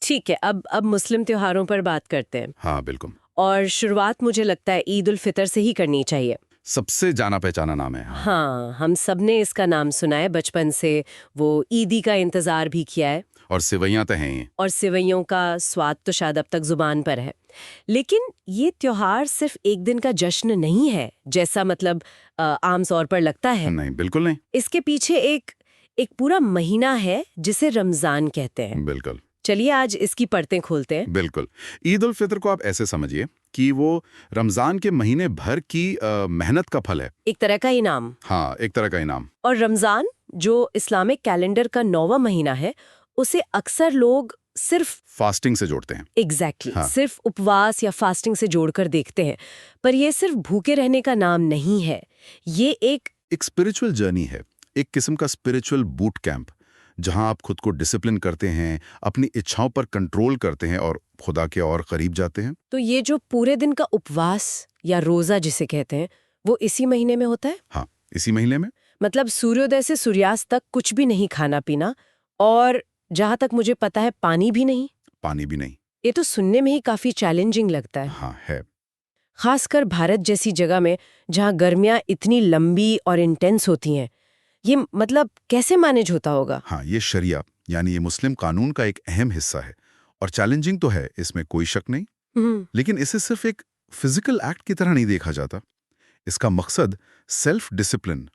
ठीक है, अब मुस्लिम त्योहारों पर बात करते हैं। हाँ बिल्कुल। और शुरुआत मुझे लगता है ईद उल फितर से ही करनी चाहिए। सबसे जाना पहचाना नाम है। हाँ। हाँ, हम सबने इसका नाम सुना है बचपन से, वो ईदी का इंतजार भी किया है। और सेवैयां तो हैं ही। और सेवइयों का स्वाद तो शायद अब तक जुबान पर है। लेकिन ये त्योहार सिर्फ एक दिन का जश्न नहीं है, जैसा मतलब आम तौर पर लगता है। नहीं बिल्कुल नहीं। इसके पीछे एक एक पूरा महीना है जिसे रमजान कहते हैं। बिल्कुल चलिए आज इसकी परतें खोलते हैं। बिल्कुल। ईद उल फितर को आप ऐसे समझिए कि वो रमजान के महीने भर की मेहनत का फल है। एक तरह का इनाम। हाँ, एक तरह का इनाम। और रमजान जो इस्लामिक कैलेंडर का 9वां महीना है, उसे अक्सर लोग सिर्फ फास्टिंग से जोड़ते हैं। एग्जैक्टली हाँ। सिर्फ उपवास या फास्टिंग से जोड़कर देखते हैं। पर ये सिर्फ भूखे रहने का नाम नहीं है, ये एक स्पिरिचुअल जर्नी है, एक किस्म का स्पिरिचुअल बूट कैंप, जहां आप खुद को डिसिप्लिन करते हैं, अपनी इच्छाओं पर कंट्रोल करते हैं और खुदा के और करीब जाते हैं। तो ये जो पूरे दिन का उपवास या रोजा जिसे कहते हैं, वो इसी महीने में होता है। हाँ, इसी महीने में। मतलब सूर्योदय से सूर्यास्त तक कुछ भी नहीं खाना पीना, और जहां तक मुझे पता है पानी भी नहीं। पानी भी नहीं। ये तो सुनने में ही काफी चैलेंजिंग लगता है। हाँ है। खासकर भारत जैसी जगह में जहां गर्मियां इतनी लंबी और इंटेंस होती हैं। ये मतलब कैसे मैनेज होता होगा? हाँ, ये शरिया यानी ये मुस्लिम कानून का एक अहम हिस्सा है और चैलेंजिंग तो है, इसमें कोई शक नहीं। लेकिन इसे सिर्फ एक फिजिकल एक्ट की तरह नहीं देखा जाता। इसका मकसद सेल्फ डिसिप्लिन,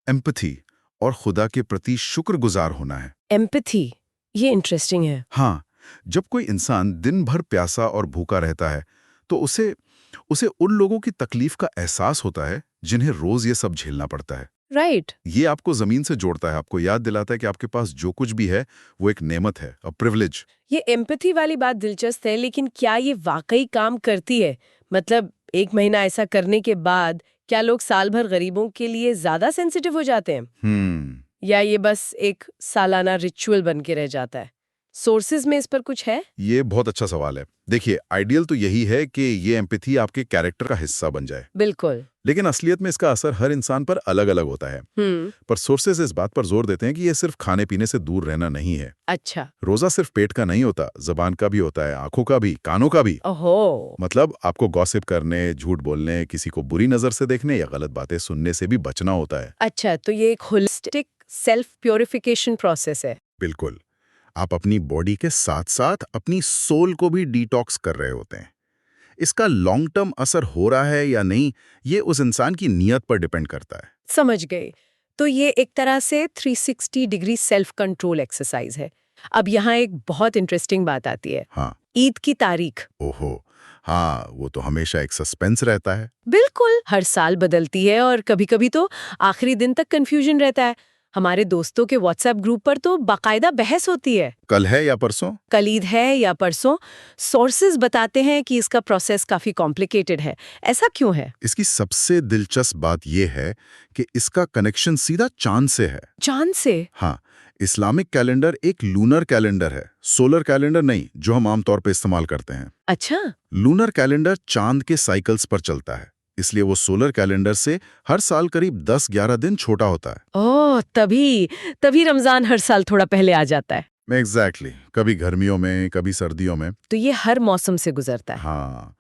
एम्पैथी और खुदा के प्रति शुक्रगुजार होना है। एम्पैथी, ये इंटरेस्टिंग है। हाँ, जब कोई इंसान दिन भर प्यासा और भूखा रहता है तो उसे उसे उन लोगों की तकलीफ का एहसास होता है जिन्हें रोज ये सब झेलना पड़ता है। राइट। ये आपको जमीन से जोड़ता है, आपको याद दिलाता है कि आपके पास जो कुछ भी है वो एक नेमत है, अ प्रिविलेज। ये एम्पैथी वाली बात दिलचस्प है, लेकिन क्या ये वाकई काम करती है? मतलब एक महीना ऐसा करने के बाद क्या लोग साल भर गरीबों के लिए ज्यादा सेंसिटिव हो जाते हैं? या ये बस एक सालाना रिचुअल बन के रह जाता है? सोर्सेज में इस पर कुछ है? ये बहुत अच्छा सवाल है। देखिए, आइडियल तो यही है कि ये एम्पैथी आपके कैरेक्टर का हिस्सा बन जाए। बिल्कुल। लेकिन असलियत में इसका असर हर इंसान पर अलग-अलग होता है। पर सोर्सेज इस बात पर जोर देते हैं कि ये सिर्फ खाने पीने से दूर रहना नहीं है। अच्छा। रोजा सिर्फ पेट का नहीं होता, जबान का भी होता है, आंखों का भी, कानों का भी। ओहो। मतलब आपको गॉसिप करने, झूठ बोलने, किसी को बुरी नजर से देखने या गलत बातें सुनने से भी बचना होता है। अच्छा, तो ये एक होलिस्टिक सेल्फ प्योरिफिकेशन प्रोसेस है। बिल्कुल। आप अपनी बॉडी के साथ साथ अपनी सोल को भी डिटॉक्स कर रहे होते हैं। इसका लॉन्ग टर्म असर हो रहा है या नहीं, ये उस इंसान की नीयत पर डिपेंड करता है। समझ गई। तो ये एक तरह से 360 डिग्री सेल्फ कंट्रोल एक्सरसाइज है। अब यहाँ एक बहुत इंटरेस्टिंग बात आती है। हाँ। ईद की तारीख। ओहो, हाँ, वो तो हमेशा एक सस्पेंस रहता है। बिल्कुल, हर साल बदलती है और कभी-कभी तो आखिरी दिन तक कंफ्यूजन रहता है। हमारे दोस्तों के व्हाट्सएप ग्रुप पर तो बाकायदा बहस होती है। कल है या परसों? कल ईद है या परसों? सोर्सेज बताते हैं कि इसका प्रोसेस काफी कॉम्प्लिकेटेड है। ऐसा क्यों है? इसकी सबसे दिलचस्प बात यह है कि इसका कनेक्शन सीधा चांद से है। चांद से? हाँ, इस्लामिक कैलेंडर एक लूनर कैलेंडर है, सोलर कैलेंडर नहीं, जो हम आमतौर पर इस्तेमाल करते हैं। अच्छा। लूनर कैलेंडर चांद के साइकिल्स पर चलता है, इसलिए वो सोलर कैलेंडर से हर साल करीब 10-11 दिन छोटा होता है। ओह, तभी तभी रमजान हर साल थोड़ा पहले आ जाता है। एग्जैक्टली, कभी गर्मियों में, कभी सर्दियों में। तो ये हर मौसम से गुजरता है। हाँ,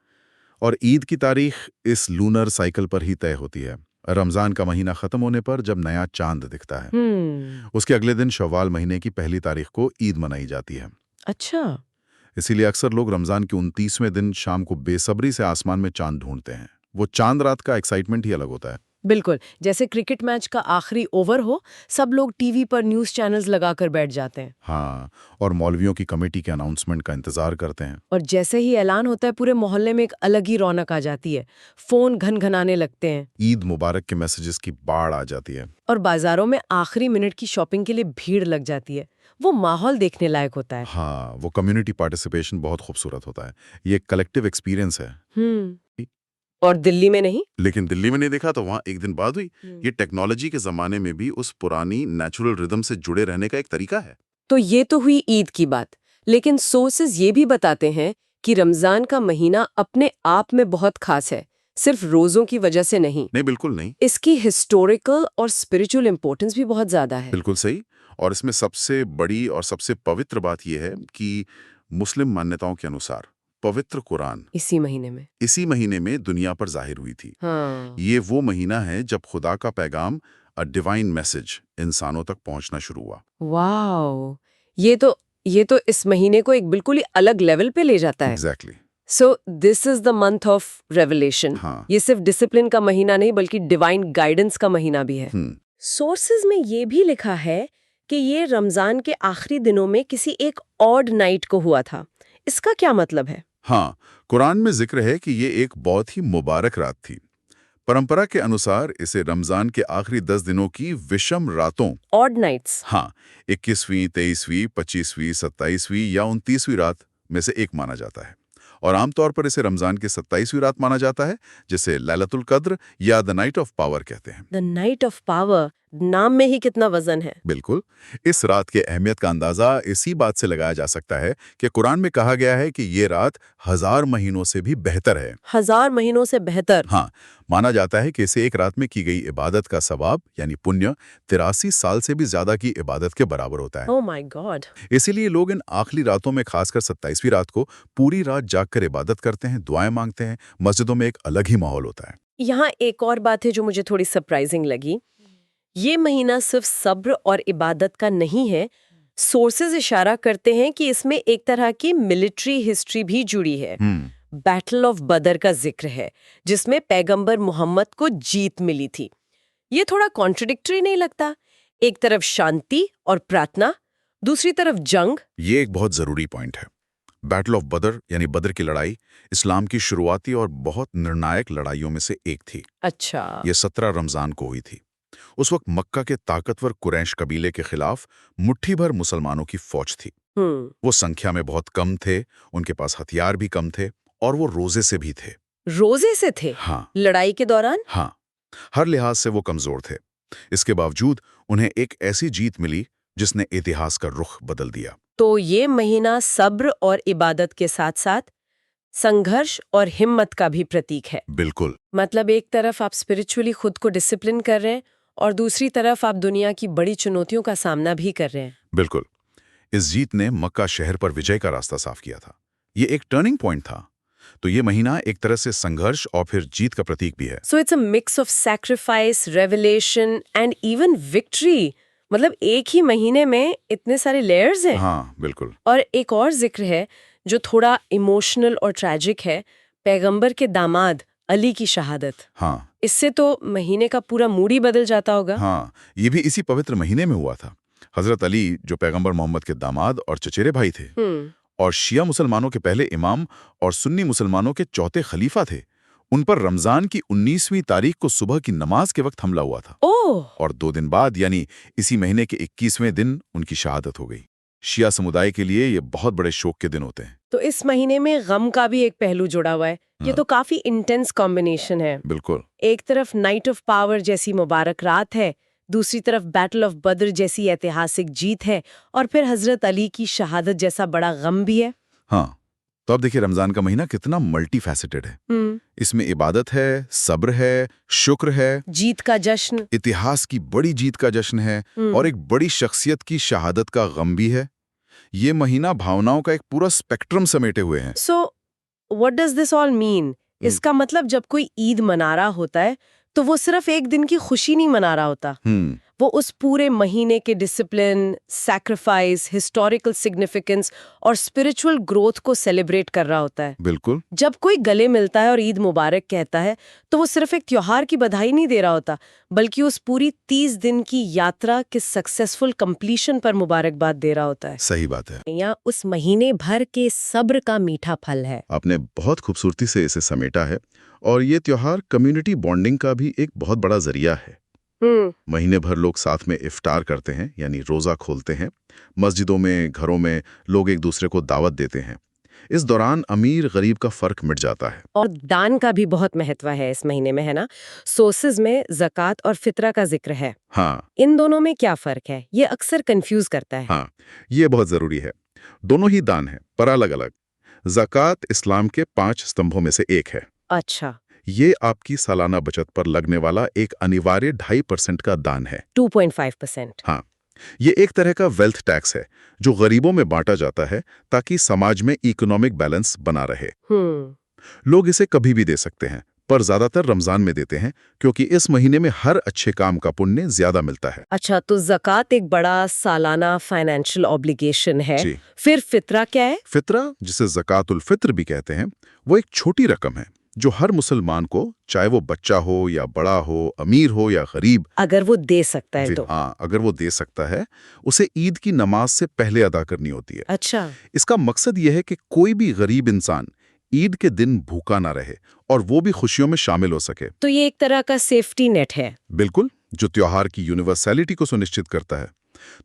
और ईद की तारीख इस लूनर साइकिल पर ही तय होती है। रमजान का महीना खत्म होने पर जब नया चांद दिखता है, उसके अगले दिन शव्वाल महीने की पहली तारीख को ईद मनाई जाती है। अच्छा। इसीलिए अक्सर लोग रमजान के 29वें दिन शाम को बेसब्री से आसमान में चांद ढूंढते हैं। वो चांद रात का एक्साइटमेंट ही अलग होता है। बिल्कुल, जैसे क्रिकेट मैच का आखिरी ओवर हो, सब लोग टीवी पर न्यूज़ चैनल्स लगाकर बैठ जाते हैं। हाँ, और मौलवियों की कमेटी के अनाउंसमेंट का इंतजार करते हैं। और जैसे ही ऐलान होता है, पूरे मोहल्ले में एक अलग ही रौनक आ जाती है। फोन घनघनाने लगते हैं। ईद मुबारक के मैसेजेस की बाढ़ आ जाती है। और बाजारों में आखिरी मिनट की शॉपिंग के लिए भीड़ लग जाती है। वो माहौल देखने लायक होता है। हाँ, वो कम्युनिटी पार्टिसिपेशन बहुत खूबसूरत होता है। ये कलेक्टिव एक्सपीरियंस है। और दिल्ली में नहीं? लेकिन दिल्ली में नहीं देखा तो वहाँ एक दिन बाद हुई। ये टेक्नोलॉजी के जमाने में भी उस पुरानी नेचुरल रिदम से जुड़े रहने का एक तरीका है। तो ये तो हुई ईद की बात, लेकिन सोर्सेज ये भी बताते हैं कि रमजान का महीना अपने आप में बहुत खास है, सिर्फ रोजों की वजह से नहीं। नहीं, बिल्कुल नहीं। इसकी हिस्टोरिकल और स्पिरिचुअल इंपॉर्टेंस भी बहुत ज्यादा है। बिल्कुल सही। और इसमें सबसे बड़ी और सबसे पवित्र बात यह है कि मुस्लिम मान्यताओं के अनुसार पवित्र कुरान इसी महीने में दुनिया पर जाहिर हुई थी। हाँ। ये वो महीना है जब खुदा का पैगाम, अ डिवाइन मैसेज, इंसानों तक पहुंचना शुरू हुआ। वाओ, ये तो इस महीने को एक बिल्कुल ही अलग लेवल पे ले जाता है। Exactly. So this is the month of revelation. हाँ। ये सिर्फ डिसिप्लिन का महीना नहीं बल्कि डिवाइन गाइडेंस का महीना भी है। सोर्सेज में ये भी लिखा है कि ये रमजान के आखिरी दिनों में किसी एक ऑड नाइट को हुआ था। इसका क्या मतलब है? हाँ, कुरान में जिक्र है कि ये एक बहुत ही मुबारक रात थी। परंपरा के अनुसार इसे रमजान के आखिरी 10 दिनों की विषम रातों, ऑड नाइट्स, हाँ, 21वीं, 23वीं, 25वीं, 27वीं या 29वीं रात में से एक माना जाता है। और आमतौर पर इसे रमजान की 27वीं रात माना जाता है, जिसे लैलतुल कद्र या द नाइट ऑफ पावर कहते हैं। द नाइट ऑफ पावर, नाम में ही कितना वजन है। बिल्कुल। इस रात के अहमियत का अंदाजा इसी बात से लगाया जा सकता है कि कुरान में कहा गया है कि ये रात 1000 महीनों से भी बेहतर है। 1000 महीनों से बेहतर? हाँ, माना जाता है कि इसे एक रात में की गई इबादत का सवाब यानी पुण्य 83 साल से भी ज्यादा की इबादत के बराबर होता है। Oh my God. इसीलिए लोग इन आखिरी रातों में, खासकर 27वीं रात को, पूरी रात जागकर इबादत करते हैं, दुआएं मांगते हैं। मस्जिदों में एक अलग ही माहौल होता है। यहाँ एक और बात है जो मुझे थोड़ी सरप्राइजिंग लगी। ये महीना सिर्फ सब्र और इबादत का नहीं है। सोर्सेज इशारा करते हैं कि इसमें एक तरह की मिलिट्री हिस्ट्री भी जुड़ी है। बैटल ऑफ बदर का जिक्र है, जिसमें पैगंबर मोहम्मद को जीत मिली थी। ये थोड़ा कॉन्ट्रडिक्टरी नहीं लगता? एक तरफ शांति और प्रार्थना, दूसरी तरफ जंग। ये एक बहुत जरूरी पॉइंट है। बैटल ऑफ बदर यानी बदर की लड़ाई इस्लाम की शुरुआती और बहुत निर्णायक लड़ाइयों में से एक थी। अच्छा। ये 17 रमजान को हुई थी। उस वक्त मक्का के ताकतवर कुरैश कबीले के खिलाफ मुट्ठी भर मुसलमानों की फौज थी। वो संख्या में बहुत कम थे, उनके पास हथियार भी कम थे और वो रोजे से भी थे। रोजे से थे? हाँ। लड़ाई के दौरान? हाँ, हर लिहाज से वो कमजोर थे। इसके बावजूद उन्हें एक ऐसी जीत मिली जिसने इतिहास का रुख बदल दिया। तो ये महीना सब्र और इबादत के साथ साथ संघर्ष और हिम्मत का भी प्रतीक है। बिल्कुल। मतलब एक तरफ आप स्पिरिचुअली खुद को डिसिप्लिन कर रहे हैं और दूसरी तरफ आप दुनिया की बड़ी चुनौतियों का सामना भी कर रहे हैं। बिल्कुल। इस जीत ने मक्का शहर पर विजय का रास्ता साफ किया था। ये एक टर्निंग पॉइंट था। तो ये महीना एक तरह से संघर्ष और फिर जीत का प्रतीक भी है। So it's a mix of sacrifice, revelation and even victory. मतलब एक ही महीने में इतने सारे लेयर्स हैं। हाँ, बिल्कुल। और एक और जिक्र है जो थोड़ा इमोशनल और ट्रैजिक है, पैगंबर के दामाद अली की शहादत। हाँ। इससे तो महीने का पूरा मूड ही बदल जाता होगा। हाँ, ये भी इसी पवित्र महीने में हुआ था। हजरत अली जो पैगंबर मोहम्मद के दामाद और चचेरे भाई थे और शिया मुसलमानों के पहले इमाम और सुन्नी मुसलमानों के चौथे खलीफा थे, उन पर रमजान की 19वीं तारीख को सुबह की नमाज के वक्त हमला हुआ था। और 2 दिन बाद यानी इसी महीने के 21वें दिन उनकी शहादत हो गई। शिया समुदाय के लिए ये बहुत बड़े शोक के दिन होते हैं। तो इस महीने में गम का भी एक पहलू जुड़ा हुआ है। ये तो काफी इंटेंस कॉम्बिनेशन है। बिल्कुल। एक तरफ नाइट ऑफ पावर जैसी मुबारक रात है, दूसरी तरफ बैटल ऑफ बद्र जैसी ऐतिहासिक जीत है, और फिर हजरत अली की शहादत जैसा बड़ा गम भी है। हाँ, तो अब देखिए रमजान का महीना कितना मल्टी फैसेटेड है। इसमें इबादत है, सब्र है, शुक्र है, जीत का जश्न, इतिहास की बड़ी जीत का जश्न है, और एक बड़ी शख्सियत की शहादत का गम भी है। ये महीना भावनाओं का एक पूरा स्पेक्ट्रम समेटे हुए हैं। So what does this all mean? इसका मतलब जब कोई ईद मना रहा होता है तो वो सिर्फ एक दिन की खुशी नहीं मना रहा होता, वो उस पूरे महीने के डिसिप्लिन, सैक्रिफाइस, हिस्टोरिकल सिग्निफिकेंस और स्पिरिचुअल ग्रोथ को सेलिब्रेट कर रहा होता है। बिल्कुल। जब कोई गले मिलता है और ईद मुबारक कहता है तो वो सिर्फ एक त्योहार की बधाई नहीं दे रहा होता, बल्कि उस पूरी 30 दिन की यात्रा के सक्सेसफुल कंप्लीशन पर मुबारकबाद दे रहा होता है। सही बात है। या उस महीने भर के सब्र का मीठा फल है। आपने बहुत खूबसूरती से इसे समेटा है। और ये त्योहार कम्युनिटी बॉन्डिंग का भी एक बहुत बड़ा जरिया है। महीने भर लोग साथ में इफ्तार करते हैं, यानी रोजा खोलते हैं। मस्जिदों में, घरों में लोग एक दूसरे को दावत देते हैं। इस दौरान अमीर गरीब का फर्क मिट जाता है। और दान का भी बहुत महत्व है इस महीने में, है ना? सोर्सेज में ज़कात और फितरा का जिक्र है। हाँ। इन दोनों में क्या फर्क है? ये अक्सर कंफ्यूज करता है। हाँ, ये बहुत जरूरी है। दोनों ही दान है, पर अलग अलग। ज़कात इस्लाम के 5 स्तंभों में से एक है। अच्छा। ये आपकी सालाना बचत पर लगने वाला एक अनिवार्य 2.5% का दान है। 2.5%। हाँ, ये एक तरह का वेल्थ टैक्स है जो गरीबों में बांटा जाता है ताकि समाज में इकोनॉमिक बैलेंस बना रहे। लोग इसे कभी भी दे सकते हैं, पर ज्यादातर रमजान में देते हैं क्योंकि इस महीने में हर अच्छे काम का पुण्य ज्यादा मिलता है। अच्छा, तो ज़कात एक बड़ा सालाना फाइनेंशियल ऑब्लिगेशन है। जी। फिर फितरा क्या है? फितरा, जिसे ज़कातुल फित्र भी कहते हैं, वो एक छोटी रकम है जो हर मुसलमान को, चाहे वो बच्चा हो या बड़ा हो, अमीर हो या गरीब, अगर वो दे सकता है तो। हाँ, अगर वो दे सकता है, उसे ईद की नमाज से पहले अदा करनी होती है। अच्छा। इसका मकसद यह है कि कोई भी गरीब इंसान ईद के दिन भूखा ना रहे और वो भी खुशियों में शामिल हो सके। तो ये एक तरह का सेफ्टी नेट है। बिल्कुल, जो त्योहार की यूनिवर्सैलिटी को सुनिश्चित करता है।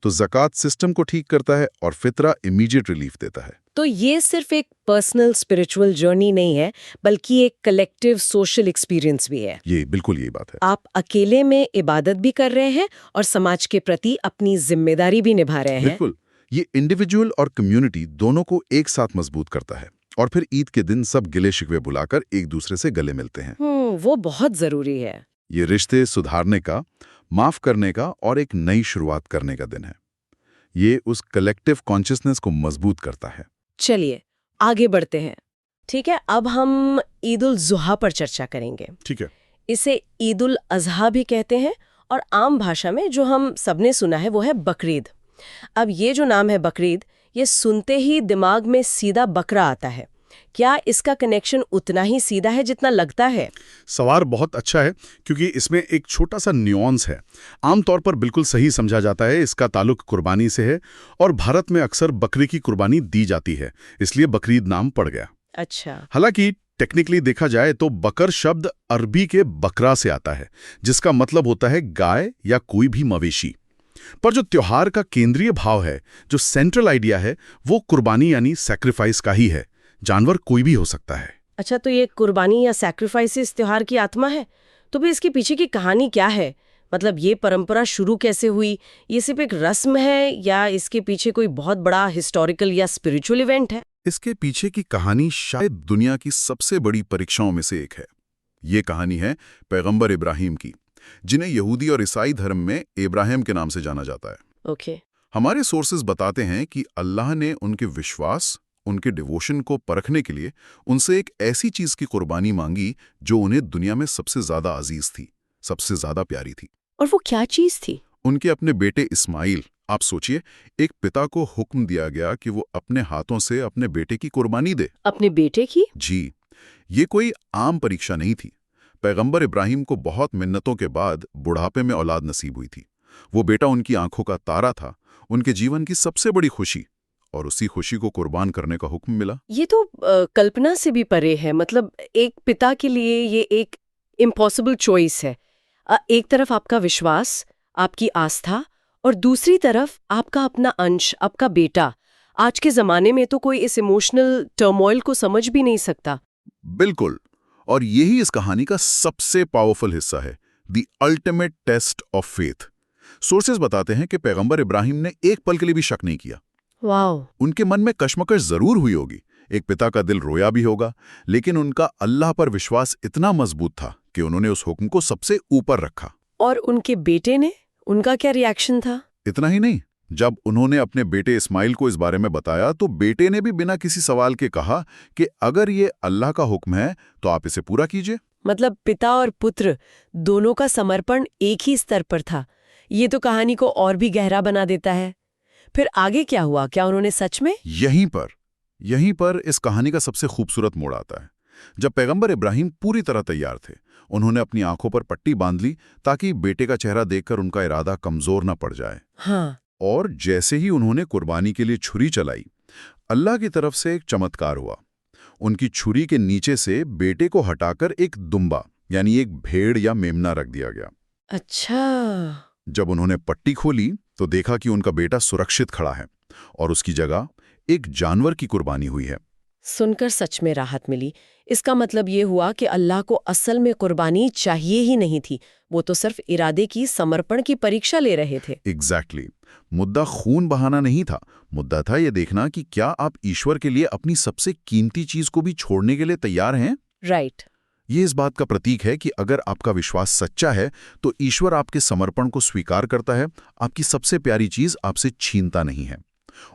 तो ज़कात सिस्टम को ठीक करता है और फितरा इमीडिएट रिलीफ देता है। तो ये सिर्फ एक पर्सनल स्पिरिचुअल जर्नी नहीं है, बल्कि एक कलेक्टिव सोशल एक्सपीरियंस भी है। ये बिल्कुल यही बात है। आप अकेले में इबादत भी कर रहे हैं और समाज के प्रति अपनी जिम्मेदारी भी निभा रहे हैं। बिल्कुल, ये इंडिविजुअल और कम्युनिटी दोनों को एक साथ मजबूत करता है और फिर ईद के दिन सब गिले शिकवे बुलाकर एक दूसरे से गले मिलते हैं। वो बहुत जरूरी है। ये रिश्ते सुधारने का, माफ करने का और एक नई शुरुआत करने का दिन है। ये उस कलेक्टिव कॉन्शियसनेस को मजबूत करता है। चलिए आगे बढ़ते हैं। ठीक है, अब हम ईद उल जुहा पर चर्चा करेंगे। ठीक है। इसे ईद उल अजहा भी कहते हैं और आम भाषा में जो हम सबने सुना है वो है बकरीद। अब ये जो नाम है बकरीद, ये सुनते ही दिमाग में सीधा बकरा आता है। क्या इसका कनेक्शन उतना ही सीधा है जितना लगता है? सवाल बहुत अच्छा है क्योंकि इसमें एक छोटा सा न्यूआंस है। आमतौर पर बिल्कुल सही समझा जाता है इसका ताल्लुक कुर्बानी से है और भारत में अक्सर बकरी की कुर्बानी दी जाती है, इसलिए बकरीद नाम पड़ गया। अच्छा। हालांकि टेक्निकली देखा जाए तो बकर शब्द अरबी के बकरा से आता है, जिसका मतलब होता है गाय या कोई भी मवेशी। पर जो त्योहार का केंद्रीय भाव है, जो सेंट्रल आइडिया है, वो कुर्बानी यानी सैक्रिफाइस का ही है। जानवर कोई भी हो सकता है। अच्छा, तो ये कुर्बानी या सैक्रिफाइस इस त्योहार की आत्मा है। तो भी इसके पीछे की कहानी क्या है? मतलब ये परंपरा शुरू कैसे हुई? ये सिर्फ एक रस्म है या इसके पीछे कोई बहुत बड़ा हिस्टोरिकल या स्पिरिचुअल इवेंट है? इसके पीछे की कहानी शायद दुनिया की सबसे बड़ी परीक्षाओं में से एक है। ये कहानी है पैगंबर इब्राहिम की, जिन्हें यहूदी और ईसाई धर्म में इब्राहिम के नाम से जाना जाता है। ओके। हमारे सोर्सेज बताते हैं कि अल्लाह ने उनके विश्वास, उनके डिवोशन को परखने के लिए उनसे एक ऐसी चीज की कुर्बानी मांगी जो उन्हें दुनिया में सबसे ज्यादा अजीज थी, सबसे ज्यादा प्यारी थी। और वो क्या चीज थी? उनके अपने बेटे इस्माइल। आप सोचिए, एक पिता को हुक्म दिया गया कि वो अपने हाथों से अपने बेटे की कुर्बानी दे। अपने बेटे की? जी, ये कोई आम परीक्षा नहीं थी। पैगंबर इब्राहिम को बहुत मिन्नतों के बाद बुढ़ापे में औलाद नसीब हुई थी। वो बेटा उनकी आंखों का तारा था, उनके जीवन की सबसे बड़ी खुशी, और उसी खुशी को कुर्बान करने का हुक्म मिला। ये तो कल्पना से भी परे है। मतलब एक पिता के लिए ये एक इम्पॉसिबल चॉइस है। एक तरफ आपका विश्वास, आपकी आस्था, और दूसरी तरफ आपका अपना अंश, आपका बेटा। आज के जमाने में तो कोई इस इमोशनल टर्मोइल को समझ भी नहीं सकता। बिल्कुल, और यही इस कहानी का सबसे पावरफुल हिस्सा है, the ultimate test of faith. Sources बताते हैं कि पैगंबर इब्राहिम ने एक पल के लिए भी शक नहीं किया। वाओ। उनके मन में कश्मकश जरूर हुई होगी, एक पिता का दिल रोया भी होगा, लेकिन उनका अल्लाह पर विश्वास इतना मजबूत था कि उन्होंने उस हुक्म को सबसे ऊपर रखा। और उनके बेटे ने, उनका क्या रिएक्शन था? इतना ही नहीं, जब उन्होंने अपने बेटे इस्माइल को इस बारे में बताया तो बेटे ने भी बिना किसी सवाल के कहा कि अगर ये अल्लाह का हुक्म है तो आप इसे पूरा कीजिए। मतलब पिता और पुत्र दोनों का समर्पण एक ही स्तर पर था। ये तो कहानी को और भी गहरा बना देता है। फिर आगे क्या हुआ? क्या उन्होंने सच में? यहीं पर इस कहानी का सबसे खूबसूरत मोड़ आता है। जब पैगंबर इब्राहिम पूरी तरह तैयार थे, उन्होंने अपनी आंखों पर पट्टी बांध ली ताकि बेटे का चेहरा देखकर उनका इरादा कमजोर न पड़ जाए। हाँ। और जैसे ही उन्होंने कुर्बानी के लिए छुरी चलाई, अल्लाह की तरफ से एक चमत्कार हुआ। उनकी छुरी के नीचे से बेटे को हटाकर एक दुम्बा यानी एक भेड़ या मेमना रख दिया गया। अच्छा। जब उन्होंने पट्टी खोली तो देखा कि उनका बेटा सुरक्षित खड़ा है और उसकी जगह एक जानवर की कुर्बानी हुई है। सुनकर सच में राहत मिली। इसका मतलब ये हुआ कि अल्लाह को असल में कुर्बानी चाहिए ही नहीं थी, वो तो सिर्फ इरादे की, समर्पण की परीक्षा ले रहे थे। एग्जैक्टली। मुद्दा खून बहाना नहीं था, मुद्दा था ये देखना कि क्या आप ईश्वर के लिए अपनी सबसे कीमती चीज को भी छोड़ने के लिए तैयार हैं। राइट। ये इस बात का प्रतीक है कि अगर आपका विश्वास सच्चा है तो ईश्वर आपके समर्पण को स्वीकार करता है, आपकी सबसे प्यारी चीज आपसे छीनता नहीं है।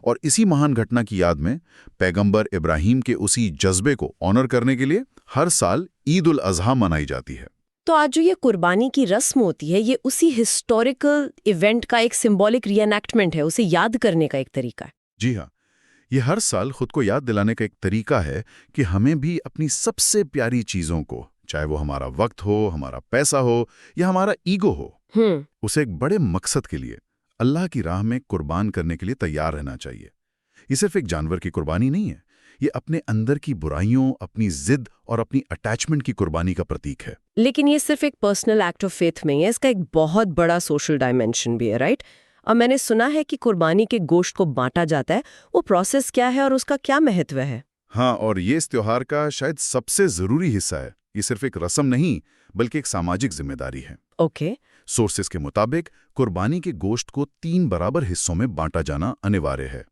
और इसी महान घटना की याद में पैगंबर इब्राहिम के उसी जज्बे को ऑनर करने के लिए हर साल ईद उल अजहा मनाई जाती है। तो आज जो ये कुर्बानी की रस्म होती है, ये उसी हिस्टोरिकल इवेंट का एक सिंबॉलिक रीएनैक्टमेंट है, उसे याद करने का एक तरीका है। जी हाँ, ये हर साल खुद को याद दिलाने का एक तरीका है कि हमें भी अपनी सबसे प्यारी चीजों को, चाहे वो हमारा वक्त हो, हमारा पैसा हो या हमारा ईगो हो, उसे एक बड़े मकसद के लिए, अल्लाह की राह में कुर्बान करने के लिए तैयार रहना चाहिए। ये सिर्फ एक जानवर की कुर्बानी नहीं है, ये अपने अंदर की बुराइयों, अपनी जिद और अपनी अटैचमेंट की कुर्बानी का प्रतीक है। लेकिन ये सिर्फ एक पर्सनल एक्ट ऑफ फेथ में है, इसका एक बहुत बड़ा सोशल डायमेंशन भी है, राइट? और मैंने सुना है कि कुर्बानी के गोश्त को बांटा जाता है, वो प्रोसेस क्या है और उसका क्या महत्व है? हाँ, और ये इस त्योहार का शायद सबसे जरूरी हिस्सा है। ये सिर्फ एक रस्म नहीं, बल्कि एक सामाजिक जिम्मेदारी है। ओके। सोर्सेस के मुताबिक कुर्बानी के गोश्त को 3 बराबर हिस्सों में बांटा जाना अनिवार्य है।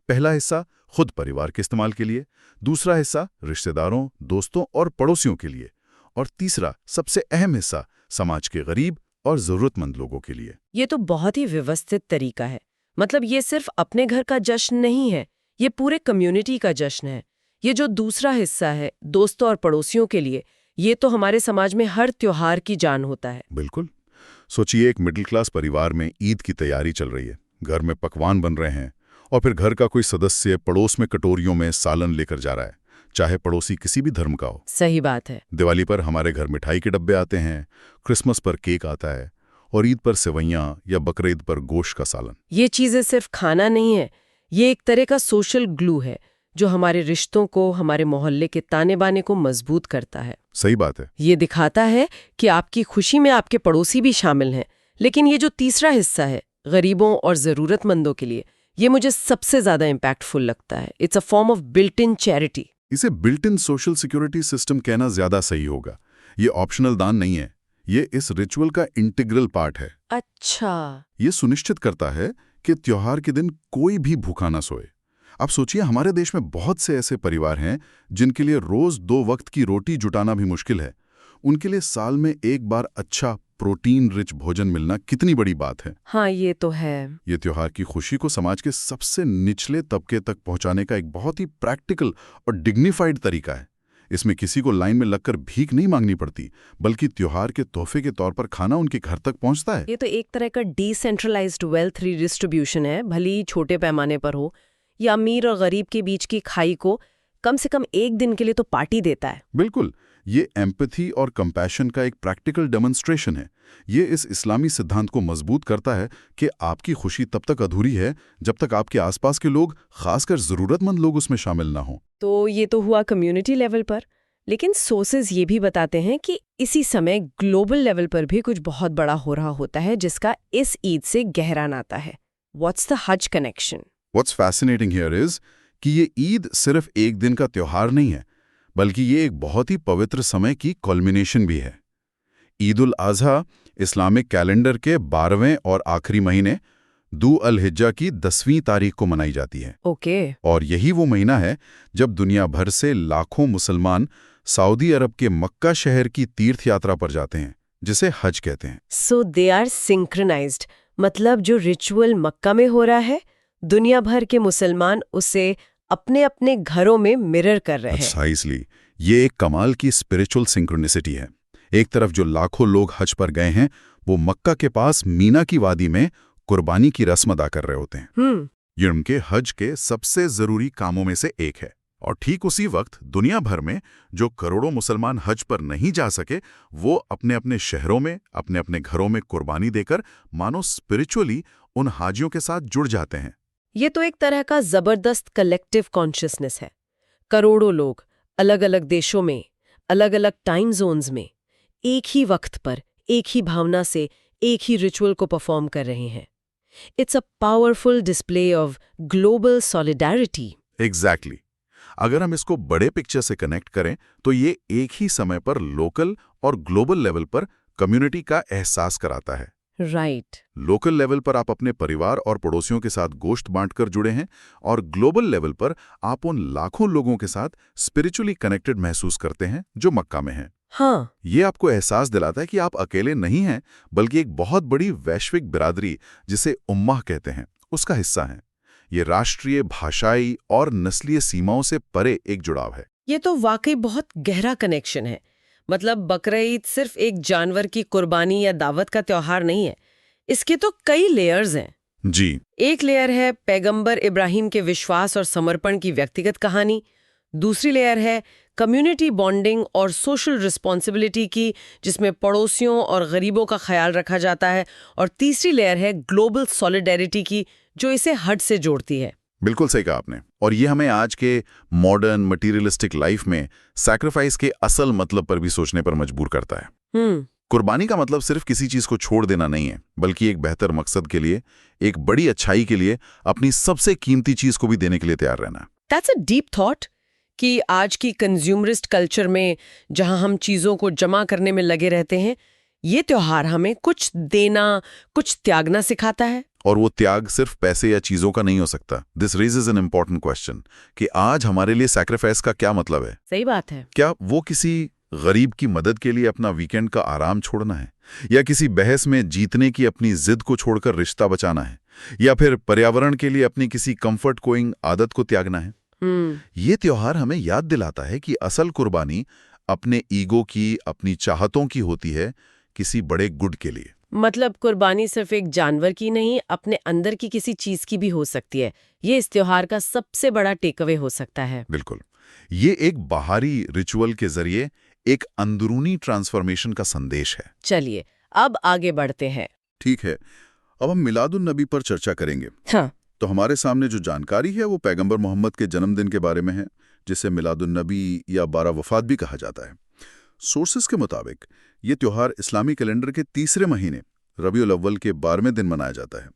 पहला हिस्सा खुद परिवार के इस्तेमाल के लिए, दूसरा हिस्सा रिश्तेदारों, दोस्तों और पड़ोसियों के लिए, और तीसरा सबसे अहम हिस्सा समाज के गरीब और जरूरतमंद लोगों के लिए। ये तो बहुत ही व्यवस्थित तरीका है। मतलब ये सिर्फ अपने घर का जश्न नहीं है, ये पूरे कम्युनिटी का जश्न है। ये जो दूसरा हिस्सा है दोस्तों और पड़ोसियों के लिए, ये तो हमारे समाज में हर त्योहार की जान होता है। बिल्कुल। सोचिए, एक मिडिल क्लास परिवार में ईद की तैयारी चल रही है, घर में पकवान बन रहे हैं, और फिर घर का कोई सदस्य पड़ोस में कटोरियों में सालन लेकर जा रहा है, चाहे पड़ोसी किसी भी धर्म का हो। सही बात है। दिवाली पर हमारे घर मिठाई के डब्बे आते हैं, क्रिसमस पर केक आता है, और ईद पर सेवैयां या बकरीद पर गोश्त का सालन। ये चीजें सिर्फ खाना नहीं है, ये एक तरह का सोशल ग्लू है जो हमारे रिश्तों को, हमारे मोहल्ले के ताने बाने को मजबूत करता है। सही बात है। ये दिखाता है कि आपकी खुशी में आपके पड़ोसी भी शामिल हैं। लेकिन ये जो तीसरा हिस्सा है गरीबों और जरूरतमंदों के लिए, ये मुझे सबसे ज्यादा इम्पैक्टफुल लगता है। It's a form of built in charity. इसे built in social security system कहना ज्यादा सही होगा। ये ऑप्शनल दान नहीं है, ये इस रिचुअल का इंटीग्रल पार्ट है। अच्छा। ये सुनिश्चित करता है कि त्योहार के दिन कोई भी भूखा ना सोए। आप सोचिए, हमारे देश में बहुत से ऐसे परिवार हैं जिनके लिए रोज 2 वक्त की रोटी जुटाना भी मुश्किल है। उनके लिए साल में एक बार अच्छा प्रोटीन रिच भोजन मिलना कितनी बड़ी बात है। हाँ, ये तो है। ये त्योहार की खुशी को समाज के सबसे निचले तबके तक पहुंचाने का एक बहुत ही प्रैक्टिकल और डिग्निफाइड तरीका है। इसमें किसी को लाइन में लगकर भीख नहीं मांगनी पड़ती, बल्कि त्योहार के तोहफे के तौर पर खाना उनके घर तक पहुंचता है। ये तो एक तरह का डिसेंट्रलाइज्ड वेल्थ रिडिस्ट्रीब्यूशन है, भले ही छोटे पैमाने पर हो। या अमीर और गरीब के बीच की खाई को कम से कम एक दिन के लिए तो पार्टी देता है। बिल्कुल, ये एम्पैथी और कंपैशन का एक प्रैक्टिकल डेमोन्स्ट्रेशन है। ये इस इस्लामी सिद्धांत को मजबूत करता है कि आपकी खुशी तब तक अधूरी है जब तक आपके आसपास के लोग, खासकर जरूरतमंद लोग, उसमें शामिल ना हों। तो ये तो हुआ कम्युनिटी लेवल पर, लेकिन सोर्सेज ये भी बताते हैं कि इसी समय ग्लोबल लेवल पर भी कुछ बहुत बड़ा हो रहा होता है जिसका इस ईद से गहरा नाता है। व्हाट्स द हज connection? What's fascinating here is कि ये ईद सिर्फ एक दिन का त्योहार नहीं है, बल्कि ये एक बहुत ही पवित्र समय की कल्मिनेशन भी है। ईद उल अजहा इस्लामिक कैलेंडर के 12वें और आखिरी महीने दू अल हिज्जा की 10वीं तारीख को मनाई जाती है। ओके। और यही वो महीना है जब दुनिया भर से लाखों मुसलमान सऊदी अरब के मक्का शहर की तीर्थ यात्रा पर जाते हैं, जिसे हज कहते हैं। सो दे आर सिंक्रोनाइज्ड, मतलब जो रिचुअल मक्का में हो रहा है, दुनिया भर के मुसलमान उसे अपने अपने घरों में मिरर कर रहे हैं। प्रिसाइजली, ये एक कमाल की स्पिरिचुअल सिंक्रोनिसिटी है। एक तरफ जो लाखों लोग हज पर गए हैं, वो मक्का के पास मीना की वादी में कुर्बानी की रस्म अदा कर रहे होते हैं। ये उनके हज के सबसे जरूरी कामों में से एक है। और ठीक उसी वक्त दुनिया भर में जो करोड़ों मुसलमान हज पर नहीं जा सके, वो अपने अपने शहरों में, अपने अपने घरों में कुर्बानी देकर मानो स्पिरिचुअली उन हाजियों के साथ जुड़ जाते हैं। ये तो एक तरह का जबरदस्त कलेक्टिव कॉन्शियसनेस है। करोड़ों लोग अलग अलग देशों में, अलग अलग टाइम जोन्स में, एक ही वक्त पर, एक ही भावना से एक ही रिचुअल को परफॉर्म कर रहे हैं। It's a powerful display of global solidarity. Exactly. अगर हम इसको बड़े पिक्चर से कनेक्ट करें तो ये एक ही समय पर लोकल और ग्लोबल लेवल पर कम्युनिटी का एहसास कराता है। राइट। लोकल लेवल पर आप अपने परिवार और पड़ोसियों के साथ गोश्त बांटकर जुड़े हैं, और ग्लोबल लेवल पर आप उन लाखों लोगों के साथ स्पिरिचुअली कनेक्टेड महसूस करते हैं जो मक्का में हैं। हाँ, ये आपको एहसास दिलाता है कि आप अकेले नहीं हैं, बल्कि एक बहुत बड़ी वैश्विक बिरादरी, जिसे उम्मह कहते हैं, उसका हिस्सा हैं। ये राष्ट्रीय, भाषाई और नस्लीय सीमाओं से परे एक जुड़ाव है। ये तो वाकई बहुत गहरा कनेक्शन है। मतलब बकरीद सिर्फ एक जानवर की कुर्बानी या दावत का त्योहार नहीं है, इसके तो कई लेयर्स हैं। जी। एक लेयर है पैगंबर इब्राहिम के विश्वास और समर्पण की व्यक्तिगत कहानी, दूसरी लेयर है कम्युनिटी बॉन्डिंग और सोशल रिस्पॉन्सिबिलिटी की, जिसमें पड़ोसियों और गरीबों का ख्याल रखा जाता है, और तीसरी लेयर है ग्लोबल सॉलिडेरिटी की, जो इसे हद से जोड़ती है। बिल्कुल सही कहा आपने। और ये हमें आज के मॉडर्न मटीरियलिस्टिक लाइफ में सैक्रिफाइस के असल मतलब पर भी सोचने पर मजबूर करता है। कुर्बानी का मतलब सिर्फ किसी चीज को छोड़ देना नहीं है, बल्कि एक बेहतर मकसद के लिए, एक बड़ी अच्छाई के लिए अपनी सबसे कीमती चीज को भी देने के लिए तैयार रहना। दैट्स अ डीप थॉट कि आज की कंज्यूमरिस्ट कल्चर में, जहां हम चीजों को जमा करने में लगे रहते हैं, ये त्योहार हमें कुछ देना, कुछ त्यागना सिखाता है। और वो त्याग सिर्फ पैसे या चीजों का नहीं हो सकता। This raises an important question कि आज हमारे लिए सैक्रिफाइस का क्या मतलब है। सही बात है। क्या वो किसी गरीब की मदद के लिए अपना वीकेंड का आराम छोड़ना है, या किसी बहस में जीतने की अपनी जिद को छोड़कर रिश्ता बचाना है, या फिर पर्यावरण के लिए अपनी किसी कंफर्ट गोइंग आदत को त्यागना है। ये त्योहार हमें याद दिलाता है कि असल कुर्बानी अपने ईगो की, अपनी चाहतों की होती है, किसी बड़े गुड के लिए। मतलब कुर्बानी सिर्फ एक जानवर की नहीं, अपने अंदर की किसी चीज की भी हो सकती है। ये इस त्योहार का सबसे बड़ा टेकअवे हो सकता है। बिल्कुल। ये एक बाहरी रिचुअल के जरिए एक अंदरूनी ट्रांसफॉर्मेशन का संदेश है। चलिए अब आगे बढ़ते हैं। ठीक है, अब हम मिलादुन नबी पर चर्चा करेंगे। हाँ। तो हमारे सामने जो जानकारी है वो पैगंबर मोहम्मद के जन्मदिन के बारे में है, जिसे मिलादुन नबी या 12 वफात भी कहा जाता है। सोर्सेस के मुताबिक ये त्योहार इस्लामी कैलेंडर के तीसरे महीने रबीउल अव्वल के 12वें दिन मनाया जाता है।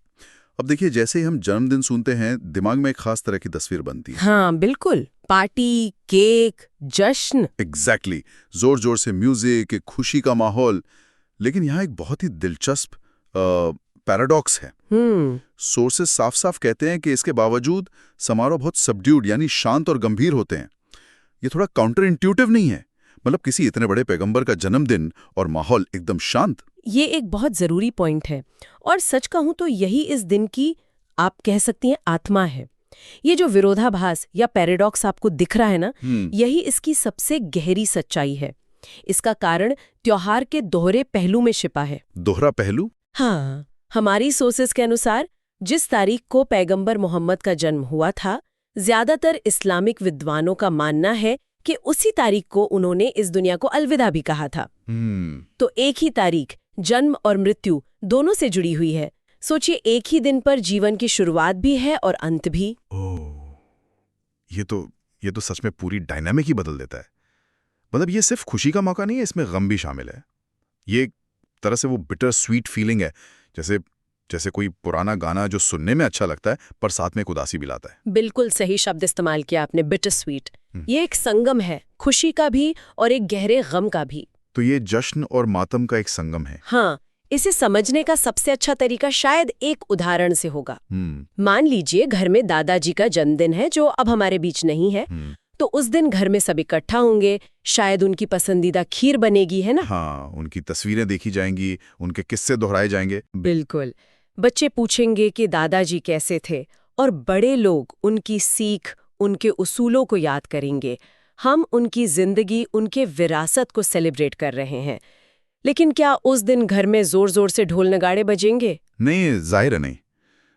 अब देखिए, जैसे ही हम जन्मदिन सुनते हैं, दिमाग में एक खास तरह की तस्वीर बनती है। हाँ बिल्कुल, पार्टी, केक, जश्न। एग्जैक्टली, जोर जोर से म्यूजिक, एक खुशी का माहौल। लेकिन यहाँ एक बहुत ही दिलचस्प पैराडॉक्स है। सोर्सेस साफ साफ कहते हैं कि इसके बावजूद समारोह बहुत सबड्यूड, यानी शांत और गंभीर होते हैं। ये थोड़ा काउंटर इंट्यूटिव नहीं है? मतलब किसी इतने बड़े पैगंबर का जन्मदिन और माहौल एकदम शांत। ये एक बहुत जरूरी पॉइंट है, और सच कहूं तो यही इस दिन की, आप कह सकती हैं, आत्मा है। ये जो विरोधाभास या पैराडॉक्स आपको दिख रहा है ना, यही इसकी सबसे गहरी सच्चाई है। इसका कारण त्योहार के दोहरे पहलू में छिपा है। दोहरा पहलू? हाँ, हमारी सोर्सेस के अनुसार जिस तारीख को पैगंबर मोहम्मद का जन्म हुआ था, ज्यादातर इस्लामिक विद्वानों का मानना है कि उसी तारीख को उन्होंने इस दुनिया को अलविदा भी कहा था। तो एक ही तारीख जन्म और मृत्यु दोनों से जुड़ी हुई है। सोचिए, एक ही दिन पर जीवन की शुरुआत भी है और अंत भी। ये तो सच में पूरी डायनामिक ही बदल देता है। मतलब ये सिर्फ खुशी का मौका नहीं है, इसमें गम भी शामिल है। ये एक तरह से वो बिटर स्वीट फीलिंग है, जैसे कोई पुराना गाना जो सुनने में अच्छा लगता है पर साथ में एक उदासी भी लाता है। बिल्कुल सही शब्द इस्तेमाल किया आपने, बिटर स्वीट। ये एक संगम है, खुशी का भी और एक गहरे गम का भी। तो ये जश्न और मातम का एक संगम है। हाँ, इसे समझने का सबसे अच्छा तरीका शायद एक उदाहरण से होगा। मान लीजिए घर में दादाजी का जन्मदिन है, जो अब हमारे बीच नहीं है। तो उस दिन घर में सब इकट्ठा होंगे, शायद उनकी पसंदीदा खीर बनेगी, है ना? हाँ, उनकी तस्वीरें देखी जाएंगी, उनके किस्से दोहराए जाएंगे। बिल्कुल। बच्चे पूछेंगे कि दादाजी कैसे थे, और बड़े लोग उनकी सीख, उनके उसूलों को याद करेंगे। हम उनकी जिंदगी, उनके विरासत को सेलिब्रेट कर रहे हैं। लेकिन क्या उस दिन घर में जोर जोर से ढोल नगाड़े बजेंगे? नहीं, जाहिर नहीं।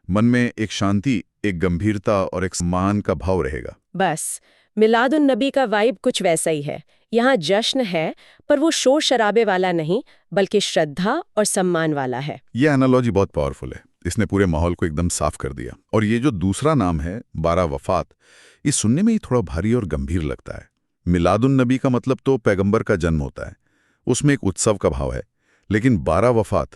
मन में एक शांति, एक गंभीरता और एक सम्मान का भाव रहेगा। बस मिलादुन नबी का वाइब कुछ वैसा ही है। यहाँ जश्न है, पर वो शोर शराबे वाला नहीं, बल्कि श्रद्धा और सम्मान वाला है। ये एनालॉजी बहुत पावरफुल है। इसने पूरे माहौल को एकदम साफ कर दिया। और ये जो दूसरा नाम है, 12 वफात, ये सुनने में ही थोड़ा भारी और गंभीर लगता है। मिलादुन नबी का मतलब तो पैगंबर का जन्म होता है, उसमें एक उत्सव का भाव है। लेकिन 12 वफात,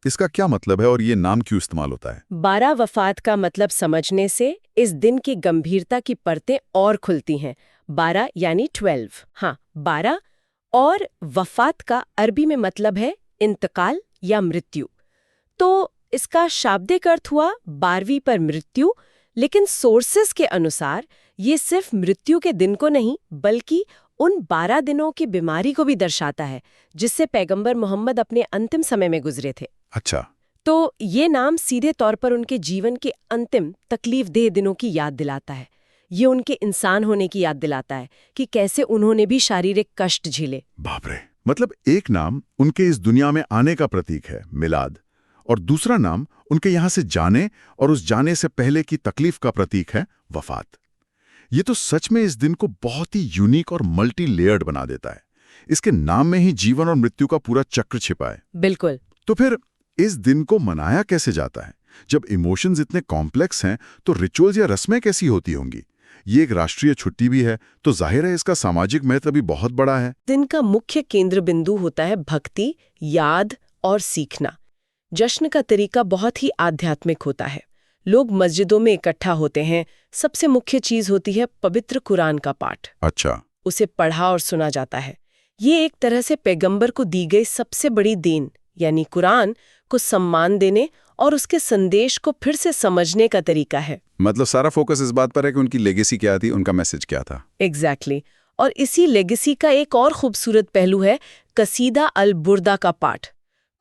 इसका क्या मतलब है और ये नाम क्यों इस्तेमाल होता है? 12 वफात का मतलब समझने से इस दिन की गंभीरता की परतें और खुलती हैं। 12 यानी 12। हाँ, 12। और वफात का अरबी में मतलब है इंतकाल या मृत्यु। तो इसका शाब्दिक अर्थ हुआ 12वीं पर मृत्यु, लेकिन सोर्सेस के अनुसार ये सिर्फ मृत्यु के दिन को नहीं बल्कि उन 12 दिनों की बीमारी को भी दर्शाता है जिससे पैगंबर मोहम्मद अपने अंतिम समय में गुजरे थे। अच्छा, तो ये नाम सीधे तौर पर उनके जीवन के अंतिम तकलीफदेह दिनों की याद दिलाता है। ये उनके इंसान होने की याद दिलाता है कि कैसे उन्होंने भी शारीरिक कष्ट झेले। बाप रे, मतलब एक नाम उनके इस दुनिया में आने का प्रतीक है, मिलाद, और दूसरा नाम उनके यहाँ से जाने और उस जाने से पहले की तकलीफ का प्रतीक है, वफात। ये तो सच में इस दिन को बहुत ही यूनिक और मल्टी लेयर्ड बना देता है। इसके नाम में ही जीवन और मृत्यु का पूरा चक्र छिपा है। बिल्कुल। तो फिर इस दिन को मनाया कैसे जाता है? जब इमोशंस इतने कॉम्प्लेक्स हैं तो रिचुअल्स या रस्में कैसी होती होंगी? ये एक राष्ट्रीय छुट्टी भी है तो जाहिर है इसका सामाजिक महत्व भी बहुत बड़ा है। दिन का मुख्य केंद्र बिंदु होता है भक्ति, याद और सीखना। जश्न का तरीका बहुत ही आध्यात्मिक होता है। लोग मस्जिदों में इकट्ठा होते हैं। सबसे मुख्य चीज होती है पवित्र कुरान का पाठ। अच्छा। उसे पढ़ा और सुना जाता है। ये एक तरह से पैगंबर को दी गई सबसे बड़ी देन यानी कुरान को सम्मान देने और उसके संदेश को फिर से समझने का तरीका है। मतलब सारा फोकस इस बात पर है कि उनकी लेगेसी क्या थी, उनका मैसेज क्या था। एग्जैक्टली। और इसी लेगेसी का एक और खूबसूरत पहलू है कसीदा अल बुर्दा का पाठ।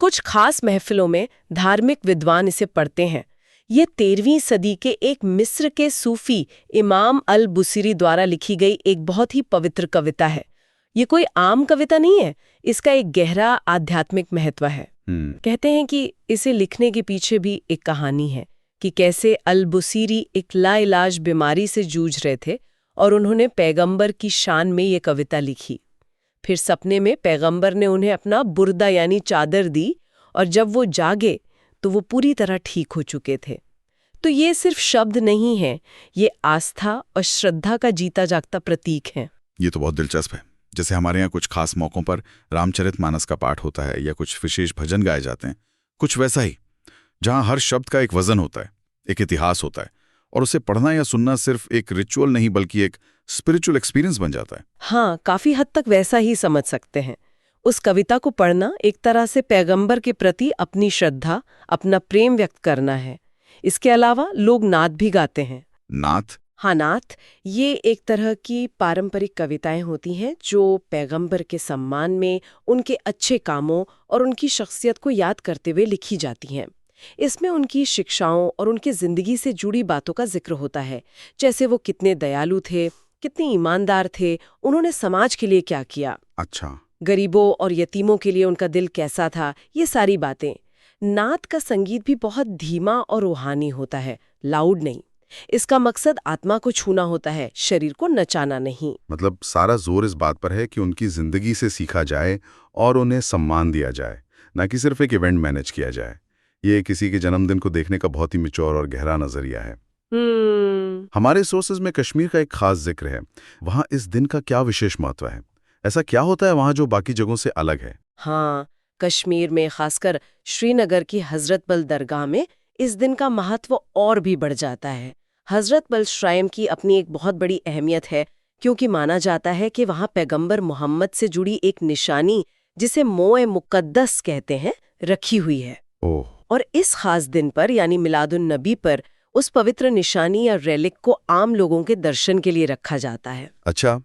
कुछ खास महफिलों में धार्मिक विद्वान इसे पढ़ते हैं। ये 13वीं सदी के एक मिस्र के सूफी इमाम अल बुसीरी द्वारा लिखी गई एक बहुत ही पवित्र कविता है। ये कोई आम कविता नहीं है, इसका एक गहरा आध्यात्मिक महत्व है। कहते हैं कि इसे लिखने के पीछे भी एक कहानी है कि कैसे अल बुसीरी एक लाइलाज बीमारी से जूझ रहे थे और उन्होंने पैगंबर की शान में ये कविता लिखी। फिर सपने में पैगंबर ने उन्हें अपना बुर्दा यानी चादर दी और जब वो जागे तो वो पूरी तरह ठीक हो चुके थे। तो ये सिर्फ शब्द नहीं है, ये आस्था और श्रद्धा का जीता जागता प्रतीक है। ये तो बहुत दिलचस्प है। जैसे हमारे यहाँ कुछ खास मौक़ों पर रामचरितमानस का पाठ होता है या कुछ विशेष भजन गाए जाते हैं, कुछ वैसा ही, जहाँ हर शब्द का एक वजन होता है, एक इतिहास होता है, और उसे पढ़ना या सुनना सिर्फ एक रिचुअल नहीं बल्कि एक स्पिरिचुअल एक्सपीरियंस बन जाता है। हाँ, काफी हद तक वैसा ही समझ सकते हैं। उस कविता को पढ़ना एक तरह से पैगंबर के प्रति अपनी श्रद्धा, अपना प्रेम व्यक्त करना है। इसके अलावा लोग नात भी गाते हैं। नात? हाँ, नात ये एक तरह की पारंपरिक कविताएं होती हैं जो पैगंबर के सम्मान में, उनके अच्छे कामों और उनकी शख्सियत को याद करते हुए लिखी जाती हैं। इसमें उनकी शिक्षाओं और उनकी जिंदगी से जुड़ी बातों का जिक्र होता है, जैसे वो कितने दयालु थे, कितने ईमानदार थे, उन्होंने समाज के लिए क्या किया। अच्छा। गरीबों और यतीमों के लिए उनका दिल कैसा था, ये सारी बातें। नात का संगीत भी बहुत धीमा और रूहानी होता है, लाउड नहीं। इसका मकसद आत्मा को छूना होता है, शरीर को नचाना नहीं। मतलब सारा जोर इस बात पर है कि उनकी जिंदगी से सीखा जाए और उन्हें सम्मान दिया जाए, ना कि सिर्फ एक इवेंट मैनेज किया जाए। ये किसी के जन्मदिन को देखने का बहुत ही मैच्योर और गहरा नजरिया है। हमारे सोर्सेज में कश्मीर का एक खास जिक्र है। वहाँ इस दिन का क्या विशेष महत्व है? ऐसा क्या होता है वहाँ जो बाकी जगहों से अलग है? हाँ, कश्मीर में खासकर श्रीनगर की हजरत बल दरगाह में इस दिन का महत्व और भी बढ़ जाता है। हजरत बल श्राइन की अपनी एक बहुत बड़ी अहमियत है, क्योंकि माना जाता है कि वहाँ पैगंबर मोहम्मद से जुड़ी एक निशानी, जिसे मोए मुकद्दस कहते हैं, रखी हुई है। और इस खास दिन पर यानी मिलादुन नबी पर उस पवित्र निशानी या रेलिक को आम लोगों के दर्शन के लिए रखा जाता है। अच्छा,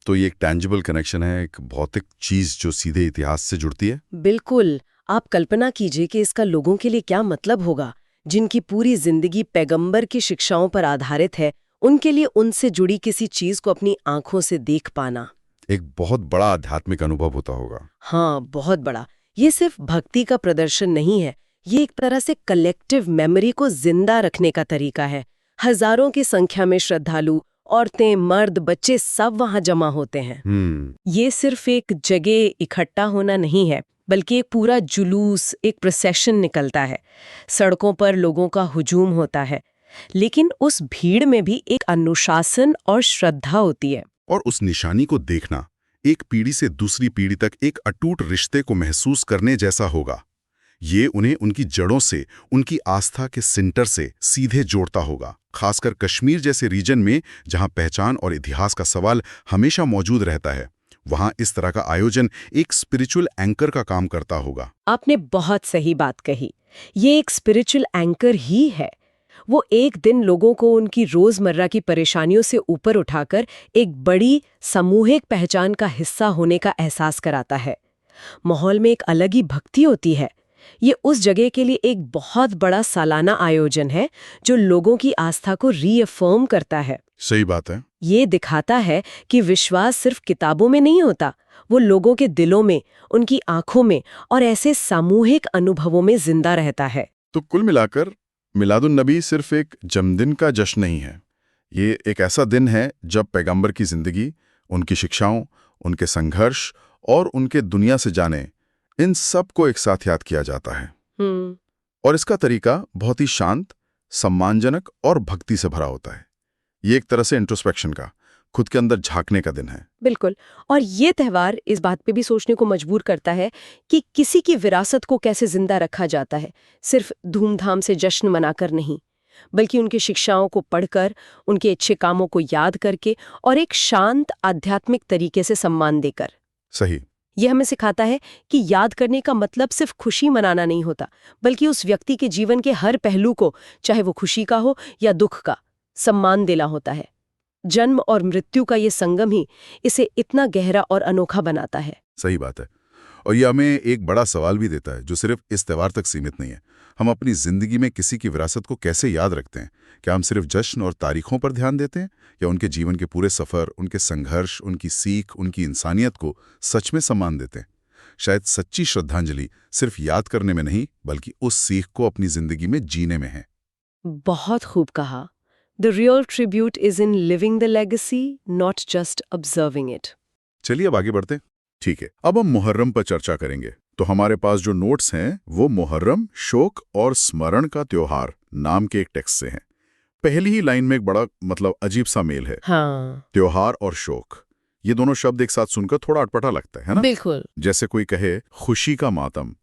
तो ये एक टैंजिबल कनेक्शन है, एक भौतिक चीज जो सीधे इतिहास से जुड़ती है। बिल्कुल। आप कल्पना कीजिए कि इसका लोगों के लिए क्या मतलब होगा, जिनकी पूरी जिंदगी पैगंबर की शिक्षाओं पर आधारित है। उनके लिए उनसे जुड़ी किसी चीज को अपनी आंखों से देख पाना एक बहुत बड़ा आध्यात्मिक अनुभव होता होगा। हाँ, बहुत बड़ा। ये सिर्फ भक्ति का प्रदर्शन नहीं है, ये एक तरह से कलेक्टिव मेमोरी को जिंदा रखने का तरीका है। हजारों की संख्या में श्रद्धालु, औरतें, मर्द, बच्चे सब वहां जमा होते हैं। ये सिर्फ एक जगह इकट्ठा होना नहीं है, बल्कि एक पूरा जुलूस, एक प्रोसेशन निकलता है। सड़कों पर लोगों का हुजूम होता है, लेकिन उस भीड़ में भी एक अनुशासन और श्रद्धा होती है। और उस निशानी को देखना एक पीढ़ी से दूसरी पीढ़ी तक एक अटूट रिश्ते को महसूस करने जैसा होगा। ये उन्हें उनकी जड़ों से, उनकी आस्था के सेंटर से सीधे जोड़ता होगा। खासकर कश्मीर जैसे रीजन में जहां पहचान और इतिहास का सवाल हमेशा मौजूद रहता है, वहां इस तरह का आयोजन एक स्पिरिचुअल एंकर का काम करता होगा। आपने बहुत सही बात कही। ये एक स्पिरिचुअल एंकर ही है। वो एक दिन लोगों को उनकी रोजमर्रा की परेशानियों से ऊपर उठाकर एक बड़ी सामूहिक पहचान का हिस्सा होने का एहसास कराता है। माहौल में एक अलग ही भक्ति होती है। ये उस जगह के लिए एक बहुत बड़ा सालाना आयोजन है जो लोगों की आस्था को रीअफर्म करता है। सही बात है। ये दिखाता है कि विश्वास सिर्फ किताबों में नहीं होता, वो लोगों के दिलों में, उनकी आंखों में और ऐसे सामूहिक अनुभवों में जिंदा रहता है। तो कुल मिलाकर मिलादुन्नबी सिर्फ एक जन्मदिन का जश्न नहीं है। ये एक ऐसा दिन है जब पैगंबर की जिंदगी, उनकी शिक्षाओं, उनके संघर्ष और उनके दुनिया से जाने, इन सब को एक साथ याद किया जाता है। और इसका तरीका बहुत ही शांत, सम्मानजनक और भक्ति से भरा होता है। ये एक तरह से इंट्रोस्पेक्शन का, खुद के अंदर झांकने का दिन है। बिल्कुल। और ये त्योहार इस बात पे भी सोचने को मजबूर करता है कि किसी की विरासत को कैसे जिंदा रखा जाता है, सिर्फ धूमधाम से जश्न मनाकर नहीं, बल्कि उनकी शिक्षाओं को पढ़कर, उनके अच्छे कामों को याद करके और एक शांत आध्यात्मिक तरीके से सम्मान देकर। सही। यह हमें सिखाता है कि याद करने का मतलब सिर्फ खुशी मनाना नहीं होता, बल्कि उस व्यक्ति के जीवन के हर पहलू को, चाहे वो खुशी का हो या दुख का, सम्मान देना होता है। जन्म और मृत्यु का ये संगम ही इसे इतना गहरा और अनोखा बनाता है। सही बात है। और ये हमें एक बड़ा सवाल भी देता है जो सिर्फ इस त्योहार तक सीमित नहीं है। हम अपनी जिंदगी में किसी की विरासत को कैसे याद रखते हैं? क्या हम सिर्फ जश्न और तारीखों पर ध्यान देते हैं, या उनके जीवन के पूरे सफर, उनके संघर्ष, उनकी सीख, उनकी इंसानियत को सच में सम्मान देते हैं? शायद सच्ची श्रद्धांजलि सिर्फ याद करने में नहीं, बल्कि उस सीख को अपनी जिंदगी में जीने में है। बहुत खूब कहा। The real tribute is in living the legacy, not just observing it. चलिए अब आगे बढ़ते हैं। ठीक है, अब हम मुहर्रम पर चर्चा करेंगे। तो हमारे पास जो नोट्स हैं वो मुहर्रम, शोक और स्मरण का त्योहार नाम के एक टेक्स्ट से हैं। पहली ही लाइन में एक बड़ा अजीब सा मेल है। हाँ, त्योहार और शोक, ये दोनों शब्द एक साथ सुनकर थोड़ा अटपटा लगता है ना? बिल्कुल। जैसे कोई कहे खुशी का मातम।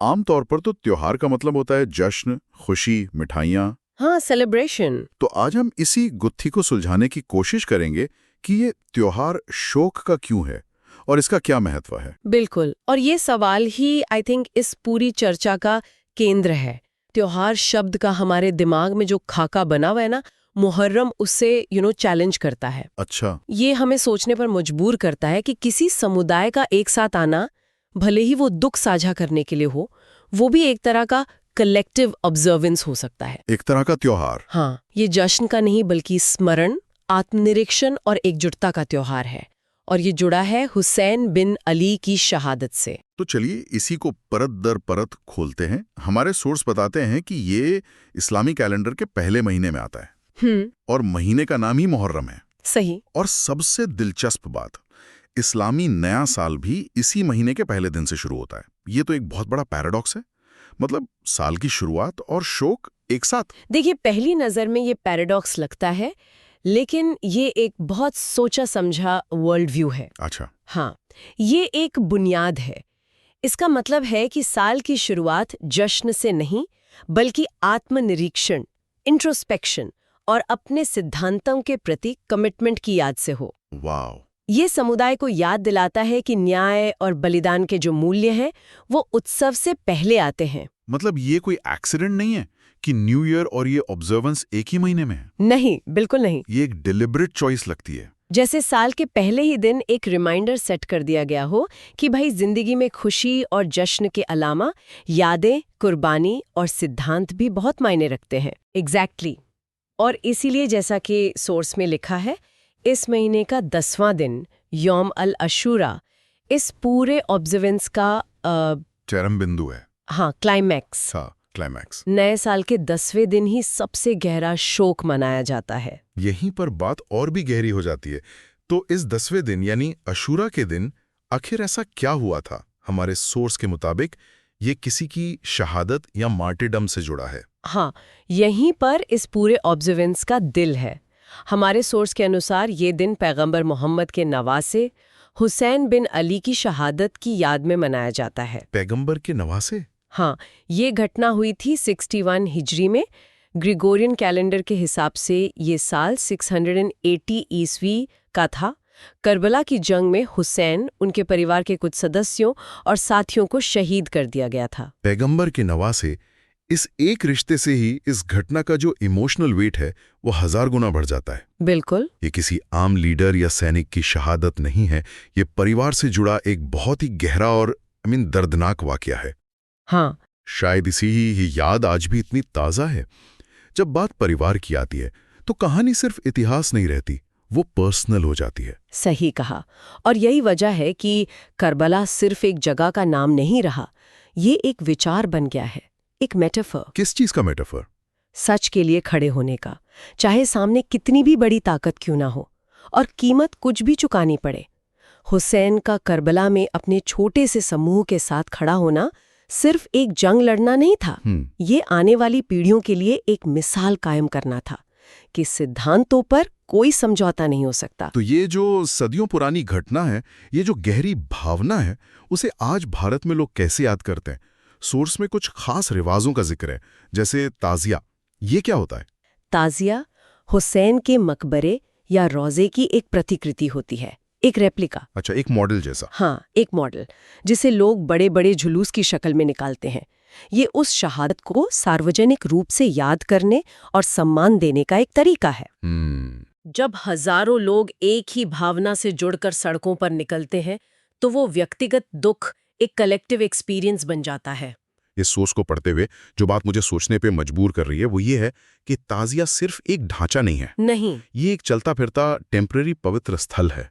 आमतौर पर तो त्योहार का मतलब होता है जश्न, खुशी, मिठाइयाँ। हाँ, सेलिब्रेशन। तो आज हम इसी गुत्थी को सुलझाने की कोशिश करेंगे कि ये त्योहार शोक का क्यों है और इसका क्या महत्व है। बिल्कुल। और ये सवाल ही आई थिंक इस पूरी चर्चा का केंद्र है। त्योहार शब्द का हमारे दिमाग में जो खाका बना हुआ है ना, मुहर्रम उससे चैलेंज करता है। अच्छा। ये हमें सोचने पर मजबूर करता है कि किसी समुदाय का एक साथ आना, भले ही वो दुख साझा करने के लिए हो, वो भी एक तरह का कलेक्टिव ऑब्जर्वेंस हो सकता है, एक तरह का त्योहार। हाँ, ये जश्न का नहीं बल्कि स्मरण, आत्मनिरीक्षण और एकजुटता का त्योहार है। और ये जुड़ा है हुसैन बिन अली की शहादत से। तो चलिए इसी को परत दर परत खोलते हैं। हमारे सोर्स बताते हैं कि ये इस्लामी कैलेंडर के पहले महीने में आता है और महीने का नाम ही मुहर्रम है। सही। और सबसे दिलचस्प बात, इस्लामी नया साल भी इसी महीने के पहले दिन से शुरू होता है। ये तो एक बहुत बड़ा पैराडॉक्स है। साल की शुरुआत और शोक एक साथ। देखिए, पहली नजर में ये पैराडॉक्स लगता है, लेकिन ये एक बहुत सोचा समझा वर्ल्ड व्यू है। अच्छा। हाँ, ये एक बुनियाद है। इसका मतलब है कि साल की शुरुआत जश्न से नहीं, बल्कि आत्मनिरीक्षण, इंट्रोस्पेक्शन और अपने सिद्धांतों के प्रति कमिटमेंट की याद से हो। वाह। ये समुदाय को याद दिलाता है कि न्याय और बलिदान के जो मूल्य हैं वो उत्सव से पहले आते हैं। ये कोई एक्सीडेंट नहीं है कि न्यू ईयर और ये ऑब्जर्वेंस एक ही महीने में है। नहीं, बिल्कुल नहीं। ये एक डिलिबरेट चॉइस लगती है। जैसे साल के पहले ही दिन एक रिमाइंडर सेट कर दिया गया हो कि भाई जिंदगी में खुशी और जश्न के अलावा यादें, कुर्बानी और सिद्धांत भी बहुत मायने रखते हैं। एग्जैक्टली। और इसीलिए जैसा कि सोर्स में लिखा है, इस महीने का 10वां दिन यौम अल अशूरा इस पूरे ऑब्जर्वेंस का चरम बिंदु है। हाँ, क्लाइमैक्स। हाँ, क्लाइमैक्स। नए साल के 10वें दिन ही सबसे गहरा शोक मनाया जाता है। यहीं पर बात और भी गहरी हो जाती है। तो इस 10वें दिन यानी अशूरा के दिन आखिर ऐसा क्या हुआ था? हमारे सोर्स के मुताबिक ये किसी की शहादत या मार्टिरडम से जुड़ा है। हाँ, यहीं पर इस पूरे ऑब्जर्वेंस का दिल है। हमारे सोर्स के अनुसार ये दिन पैगंबर मोहम्मद के नवासे हुसैन बिन अली की शहादत की याद में मनाया जाता है। पैगंबर के नवासे? हाँ, ये घटना हुई थी 61 हिजरी में। ग्रिगोरियन कैलेंडर के हिसाब से ये साल 680 ईस्वी का था। करबला की जंग में हुसैन, उनके परिवार के कुछ सदस्यों और साथियों को शहीद कर दिया गया था। पैगंबर के नवासे इस एक रिश्ते से ही इस घटना का जो इमोशनल वेट है वो 1000 गुना बढ़ जाता है। बिल्कुल। ये किसी आम लीडर या सैनिक की शहादत नहीं है, ये परिवार से जुड़ा एक बहुत ही गहरा और दर्दनाक वाकया है। हाँ। शायद इसी ही याद आज भी इतनी ताज़ा है। जब बात परिवार की आती है तो कहानी सिर्फ इतिहास नहीं रहती, वो पर्सनल हो जाती है। सही कहा। और यही वजह है कि करबला सिर्फ एक जगह का नाम नहीं रहा, ये एक विचार बन गया है, एक मेटाफर। किस चीज का मेटाफर? सच के लिए खड़े होने का, चाहे सामने कितनी भी बड़ी ताकत क्यों ना हो और कीमत कुछ भी चुकानी पड़े। हुसैन का करबला में अपने छोटे से समूह के साथ खड़ा होना सिर्फ एक जंग लड़ना नहीं था, ये आने वाली पीढ़ियों के लिए एक मिसाल कायम करना था कि सिद्धांतों पर कोई समझौता नहीं हो सकता। तो ये जो सदियों पुरानी घटना है, ये जो गहरी भावना है, उसे आज भारत में लोग कैसे याद करते हैं? सोर्स में कुछ खास रिवाजों का जिक्र है, जैसे ताजिया। ये क्या होता है? ताजिया हुसैन के मकबरे या रोजे की एक प्रतिकृति होती है, एक रेप्लिका। अच्छा, एक मॉडल जैसा। हाँ, एक मॉडल जिसे लोग बड़े बड़े जुलूस की शक्ल में निकालते हैं। ये उस शहादत को सार्वजनिक रूप से याद करने और सम्मान देने का एक तरीका है। जब हजारों लोग एक ही भावना से जुड़कर सड़कों पर निकलते हैं तो वो व्यक्तिगत दुख एक कलेक्टिव एक्सपीरियंस बन जाता है। इस सोच को पढ़ते हुए जो बात मुझे सोचने पे मजबूर कर रही है वो ये है कि ताजिया सिर्फ एक ढांचा नहीं है। नहीं, ये एक चलता फिरता टेम्परेरी पवित्र स्थल है।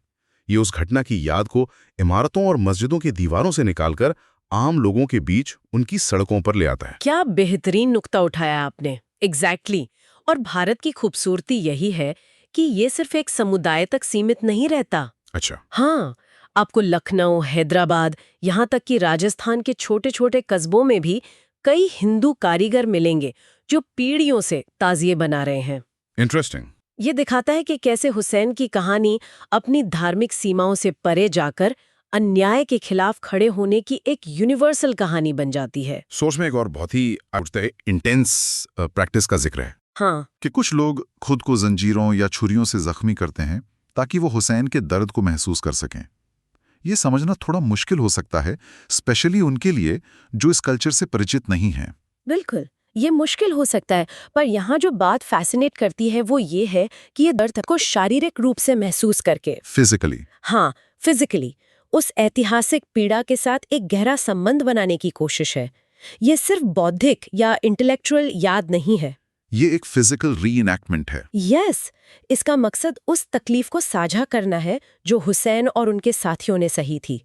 ये उस घटना की याद को इमारतों और मस्जिदों की दीवारों से निकालकर आम लोगों के बीच उनकी सड़कों पर ले आता है। क्या बेहतरीन नुक्ता उठाया आपने। एग्जैक्टली। और भारत की खूबसूरती यही है कि ये सिर्फ एक समुदाय तक सीमित नहीं रहता। अच्छा। हाँ, आपको लखनऊ, हैदराबाद, यहाँ तक कि राजस्थान के छोटे छोटे कस्बों में भी कई हिंदू कारीगर मिलेंगे जो पीढ़ियों से ताजिए बना रहे हैं। इंटरेस्टिंग। ये दिखाता है कि कैसे हुसैन की कहानी अपनी धार्मिक सीमाओं से परे जाकर अन्याय के खिलाफ खड़े होने की एक यूनिवर्सल कहानी बन जाती है। सोच में एक और बहुत ही इंटेंस प्रैक्टिस का जिक्र है। हाँ, कि कुछ लोग खुद को जंजीरों या छुरियों से जख्मी करते हैं ताकि वो हुसैन के दर्द को महसूस कर सकें। ये समझना थोड़ा मुश्किल हो सकता है, स्पेशली उनके लिए जो इस कल्चर से परिचित नहीं हैं। बिल्कुल, ये मुश्किल हो सकता है, पर यहाँ जो बात फैसिनेट करती है वो ये है कि ये दर्द को शारीरिक रूप से महसूस करके, फिजिकली। हाँ, फिजिकली उस ऐतिहासिक पीड़ा के साथ एक गहरा संबंध बनाने की कोशिश है। ये सिर्फ बौद्धिक या इंटेलेक्चुअल याद नहीं है। ये एक फिजिकल रीइनैक्टमेंट है। यस, इसका मकसद उस तकलीफ को साझा करना है जो हुसैन और उनके साथियों ने सही थी।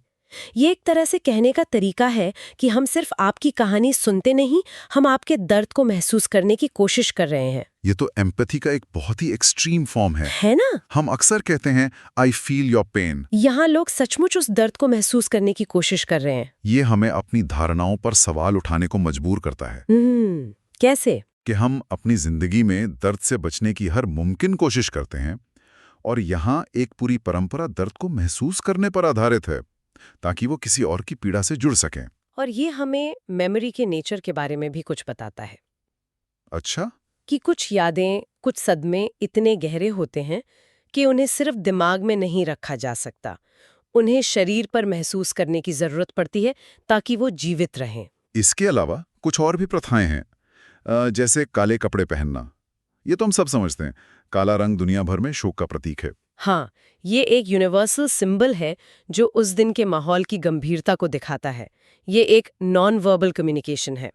ये एक तरह से कहने का तरीका है कि हम सिर्फ आपकी कहानी सुनते नहीं, हम आपके दर्द को महसूस करने की कोशिश कर रहे हैं। ये तो एम्पैथी का एक बहुत ही एक्सट्रीम फॉर्म है ना? हम अक्सर कहते हैं आई फील योर पेन। यहाँ लोग सचमुच उस दर्द को महसूस करने की कोशिश कर रहे हैं। ये हमें अपनी धारणाओं पर सवाल उठाने को मजबूर करता है। कैसे? कि हम अपनी जिंदगी में दर्द से बचने की हर मुमकिन कोशिश करते हैं और यहाँ एक पूरी परंपरा दर्द को महसूस करने पर आधारित है ताकि वो किसी और की पीड़ा से जुड़ सकें। और ये हमें मेमोरी के नेचर के बारे में भी कुछ बताता है। अच्छा? कि कुछ यादें, कुछ सदमे इतने गहरे होते हैं कि उन्हें सिर्फ दिमाग में नहीं रखा जा सकता, उन्हें शरीर पर महसूस करने की जरूरत पड़ती है ताकि वो जीवित रहें। इसके अलावा कुछ और भी प्रथाएं हैं, जैसे काले कपड़े पहनना। ये तो हम सब समझते हैं, काला रंग दुनिया भर में शोक का प्रतीक है। हाँ, ये एक यूनिवर्सल सिंबल है जो उस दिन के माहौल की गंभीरता को दिखाता है। ये एक नॉन वर्बल कम्युनिकेशन है।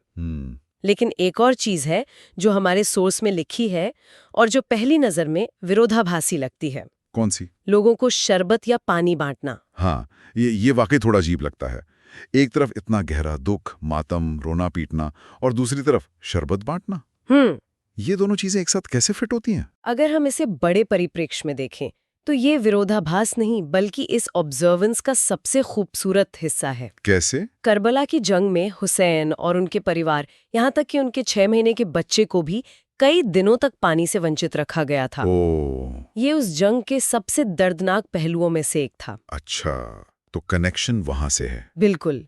लेकिन एक और चीज है जो हमारे सोर्स में लिखी है और जो पहली नजर में विरोधाभासी लगती है। कौन सी? लोगों को शरबत या पानी बांटना। हाँ, ये वाकई थोड़ा अजीब लगता है। एक तरफ इतना गहरा दुख, मातम, रोना पीटना और दूसरी तरफ शरबत बांटना। ये दोनों चीजें एक साथ कैसे फिट होती हैं? अगर हम इसे बड़े परिप्रेक्ष्य में देखें तो ये विरोधाभास नहीं बल्कि इस ऑब्जर्वेंस का सबसे खूबसूरत हिस्सा है। कैसे? करबला की जंग में हुसैन और उनके परिवार, यहाँ तक कि उनके 6 महीने के बच्चे को भी कई दिनों तक पानी से वंचित रखा गया था। ये उस जंग के सबसे दर्दनाक पहलुओं में से एक था। अच्छा, तो कनेक्शन वहां से है। बिल्कुल।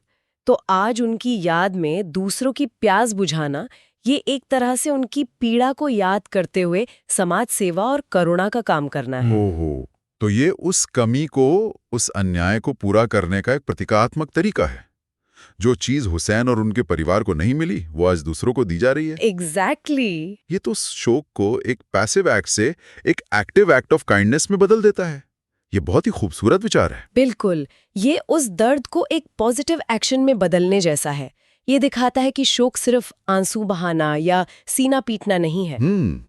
तो आज उनकी याद में दूसरों की प्यास बुझाना, ये एक तरह से उनकी पीड़ा को याद करते हुए समाज सेवा और करुणा का काम करना है। तो ये उस कमी को, उस अन्याय को पूरा करने का एक प्रतीकात्मक तरीका है। जो चीज हुसैन और उनके परिवार को नहीं मिली वो आज दूसरों को दी जा रही है। एग्जैक्टली। ये तो शोक को एक पैसिव एक्ट से एक एक्टिव एक्ट ऑफ काइंडनेस में बदल देता है। ये बहुत ही खूबसूरत विचार है। बिल्कुल, ये उस दर्द को एक पॉजिटिव एक्शन में बदलने जैसा है। ये दिखाता है कि शोक सिर्फ आंसू बहाना या सीना पीटना नहीं है,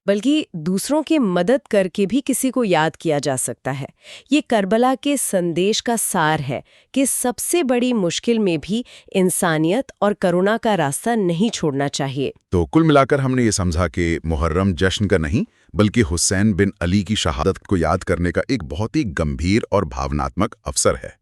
बल्कि दूसरों की मदद करके भी किसी को याद किया जा सकता है। ये करबला के संदेश का सार है कि सबसे बड़ी मुश्किल में भी इंसानियत और करुणा का रास्ता नहीं छोड़ना चाहिए। तो कुल मिलाकर हमने ये समझा कि मुहर्रम जश्न का नहीं बल्कि हुसैन बिन अली की शहादत को याद करने का एक बहुत ही गंभीर और भावनात्मक अवसर है।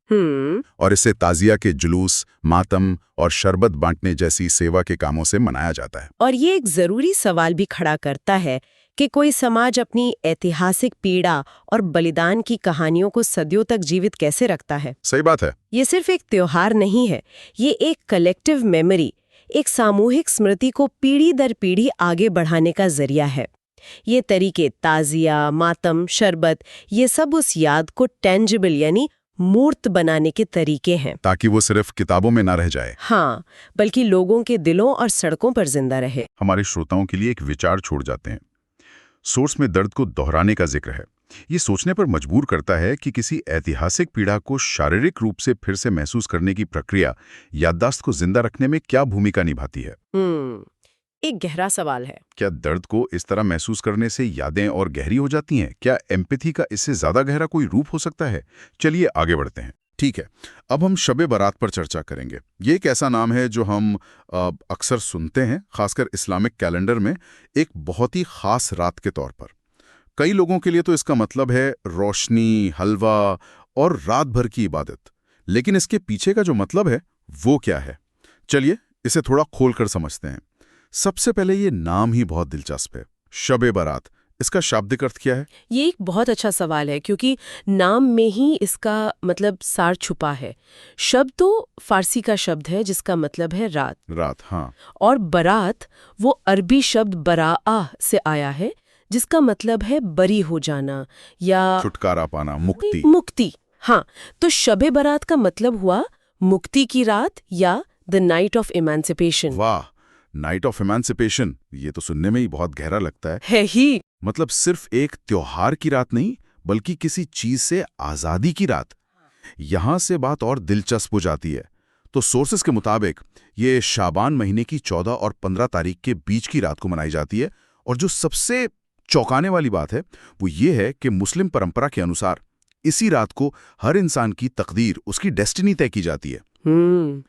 और इसे ताजिया के जुलूस, मातम और शरबत बांटने जैसी सेवा के कामों से मनाया जाता है। और ये एक जरूरी सवाल भी खड़ा करता है कि कोई समाज अपनी ऐतिहासिक पीड़ा और बलिदान की कहानियों को सदियों तक जीवित कैसे रखता है। सही बात है। ये सिर्फ एक त्योहार नहीं है, ये एक कलेक्टिव मेमोरी, एक सामूहिक स्मृति को पीढ़ी दर पीढ़ी आगे बढ़ाने का जरिया है। ये तरीके ताजिया, मातम, शरबत, ये सब उस याद को टेंजिबल यानी मूर्त बनाने के तरीके हैं, ताकि वो सिर्फ किताबों में ना रह जाए। हाँ, बल्कि लोगों के दिलों और सड़कों पर जिंदा रहे। हमारे श्रोताओं के लिए एक विचार छोड़ जाते हैं। सोर्स में दर्द को दोहराने का जिक्र है। ये सोचने पर मजबूर करता है कि किसी ऐतिहासिक पीड़ा को शारीरिक रूप से फिर से महसूस करने की प्रक्रिया याददाश्त को जिंदा रखने में क्या भूमिका निभाती है। एक गहरा सवाल है। क्या दर्द को इस तरह महसूस करने से यादें और गहरी हो जाती हैं? क्या एम्पैथी का इससे ज्यादा गहरा कोई रूप हो सकता है? चलिए आगे बढ़ते हैं। ठीक है, अब हम शब बारात पर चर्चा करेंगे। ये एक ऐसा नाम है जो हम अक्सर सुनते हैं, खासकर इस्लामिक कैलेंडर में एक बहुत ही खास रात के तौर पर। कई लोगों के लिए तो इसका मतलब है रोशनी, हलवा और रात भर की इबादत। लेकिन इसके पीछे का जो मतलब है वो क्या है? चलिए इसे थोड़ा खोलकर समझते हैं। सबसे पहले ये नाम ही बहुत दिलचस्प है, शब बारात। इसका शाब्दिक अर्थ क्या है? ये एक बहुत अच्छा सवाल है, क्योंकि नाम में ही इसका मतलब सार छुपा है। शब तो फारसी का शब्द है जिसका मतलब है रात। रात, हाँ। और बारात वो अरबी शब्द बराआ से आया है जिसका मतलब है बरी हो जाना या छुटकारा पाना, मुक्ति। मुक्ति, हाँ। तो शब बारात का मतलब हुआ मुक्ति की रात या द नाइट ऑफ इमेंसिपेशन। वाह, नाइट ऑफ इमेंसिपेशन, ये तो सुनने में ही बहुत गहरा लगता है ही। मतलब सिर्फ एक त्योहार की रात नहीं बल्कि किसी चीज से आजादी की रात। यहां से बात और दिलचस्प हो जाती है। तो सोर्सेस के मुताबिक ये शाबान महीने की 14 और 15 तारीख के बीच की रात को मनाई जाती है। और जो सबसे चौंकाने वाली बात है वो ये है कि मुस्लिम परंपरा के अनुसार इसी रात को हर इंसान की तकदीर, उसकी डेस्टिनी तय की जाती है।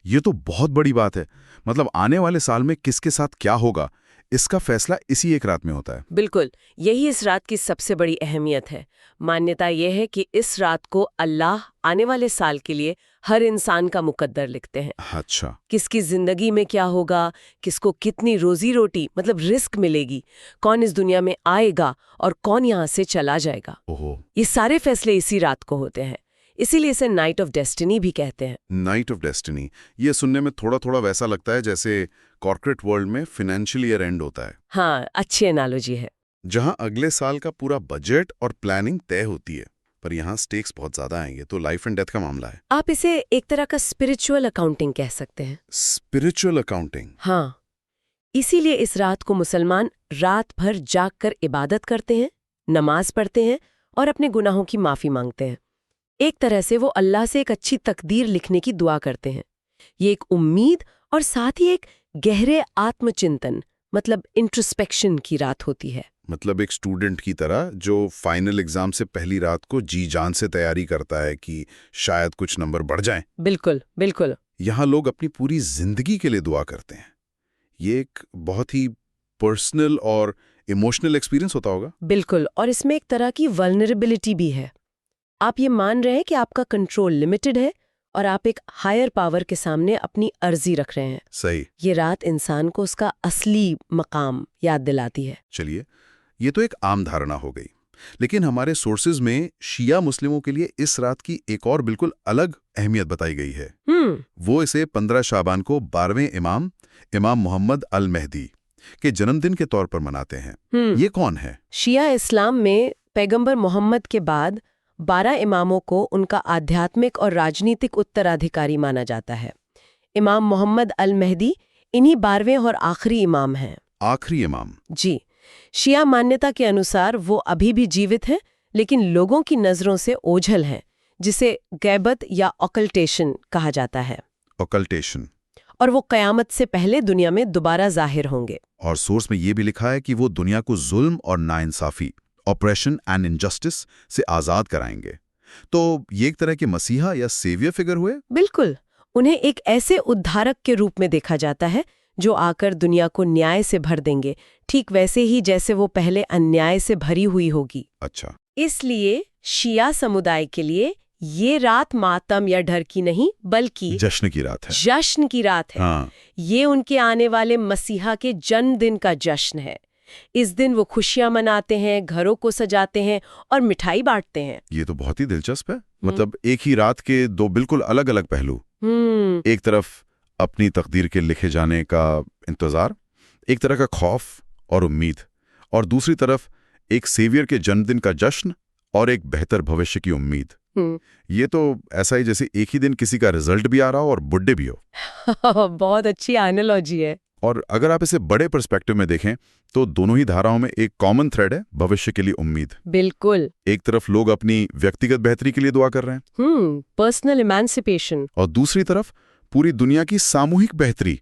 ये तो बहुत बड़ी बात है। मतलब आने वाले साल में किसके साथ क्या होगा, इसका फैसला इसी एक रात में होता है। बिल्कुल, यही इस रात की सबसे बड़ी अहमियत है। मान्यता यह है कि इस रात को अल्लाह आने वाले साल के लिए हर इंसान का मुकद्दर लिखते हैं। अच्छा। किसकी जिंदगी में क्या होगा, किसको कितनी रोजी रोटी मतलब रिस्क मिलेगी, कौन इस दुनिया में आएगा और कौन यहाँ से चला जाएगा। ओहो। ये सारे फैसले इसी रात को होते हैं। इसीलिए इसे नाइट ऑफ डेस्टिनी भी कहते हैं। नाइट ऑफ डेस्टिनी, ये सुनने में थोड़ा थोड़ा वैसा लगता है जैसे कॉर्पोरेट वर्ल्ड में फाइनेंशियल ईयर एंड होता है। हाँ, अच्छी एनालॉजी है। जहां अगले साल का पूरा बजट और प्लानिंग तय होती है, पर यहाँ स्टेक्स बहुत ज्यादा आएंगे। तो लाइफ एंड डेथ का मामला है। आप इसे एक तरह का स्पिरिचुअल अकाउंटिंग कह सकते हैं। स्पिरिचुअल अकाउंटिंग, हाँ। इसीलिए इस रात को मुसलमान रात भर जाग कर इबादत करते हैं, नमाज पढ़ते हैं और अपने गुनाहों की माफी मांगते हैं। एक तरह से वो अल्लाह से एक अच्छी तकदीर लिखने की दुआ करते हैं। ये एक उम्मीद और साथ ही एक गहरे आत्मचिंतन मतलब इंट्रोस्पेक्शन की रात होती है। मतलब एक स्टूडेंट की तरह जो फाइनल एग्जाम से पहली रात को जी जान से तैयारी करता है कि शायद कुछ नंबर बढ़ जाएं। बिल्कुल बिल्कुल। यहाँ लोग अपनी पूरी जिंदगी के लिए दुआ करते हैं। ये एक बहुत ही पर्सनल और इमोशनल एक्सपीरियंस होता होगा। बिल्कुल, और इसमें एक तरह की वल्नरेबिलिटी भी है। आप ये मान रहे हैं कि आपका कंट्रोल लिमिटेड है और आप एक हायर पावर के सामने अपनी अर्जी रख रहे हैं। सही। ये रात इंसान को उसका असली मकाम याद दिलाती है। चलिए, ये तो एक आम धारणा हो गई, लेकिन हमारे सोर्सेज में शिया मुस्लिमों के लिए इस रात की एक और बिल्कुल अलग अहमियत बताई गई है। वो इसे 15 शाबान को 12वें इमाम मोहम्मद अल मेहदी के जन्मदिन के तौर पर मनाते हैं। ये कौन है? शिया इस्लाम में पैगंबर मोहम्मद के बाद 12 इमामों को उनका आध्यात्मिक और राजनीतिक उत्तराधिकारी माना जाता है। इमाम मोहम्मद अल महदी इन्हीं 12वें और आखिरी इमाम हैं। आखिरी इमाम। जी, शिया मान्यता के अनुसार वो अभी भी जीवित हैं, लेकिन लोगों की नजरों से ओझल हैं, जिसे गैबत या ऑकल्टेशन कहा जाता है। ऑकल्टेशन। और वो कयामत से पहले दुनिया में दोबारा जाहिर होंगे। और सोर्स में ये भी लिखा है कि वो दुनिया को जुल्म और नाइंसाफी, ऑपरेशन एंड इनजस्टिस से आजाद कराएंगे। तो ये एक तरह के मसीहा या सेवियर फिगर हुए? बिल्कुल। उन्हें एक ऐसे उद्धारक के रूप में देखा जाता है जो आकर दुनिया को न्याय से भर देंगे, ठीक वैसे ही जैसे वो पहले अन्याय से भरी हुई होगी। अच्छा। इसलिए शिया समुदाय के लिए ये रात मातम या डर की नहीं, बल्कि जश्न की रात है। जश्न की रात है। हाँ। ये उनके आने वाले मसीहा के जन्मदिन का जश्न है। इस दिन वो खुशियां मनाते हैं, घरों को सजाते हैं और मिठाई बांटते हैं। ये तो बहुत ही दिलचस्प है। मतलब एक ही रात के दो बिल्कुल अलग अलग पहलू। एक तरफ अपनी तकदीर के लिखे जाने का इंतजार, एक तरह का खौफ और उम्मीद, और दूसरी तरफ एक सेवियर के जन्मदिन का जश्न और एक बेहतर भविष्य की उम्मीद। ये तो ऐसा ही जैसे एक ही दिन किसी का रिजल्ट भी आ रहा हो और बुड्ढे भी हो। बहुत अच्छी एनालॉजी है। और अगर आप इसे बड़े पर्सपेक्टिव में देखें तो दोनों ही धाराओं में एक कॉमन थ्रेड है, भविष्य के लिए उम्मीद। बिल्कुल। एक तरफ लोग अपनी व्यक्तिगत बेहतरी के लिए दुआ कर रहे हैं, पर्सनल इमेंसिपेशन, और दूसरी तरफ पूरी दुनिया की सामूहिक बेहतरी,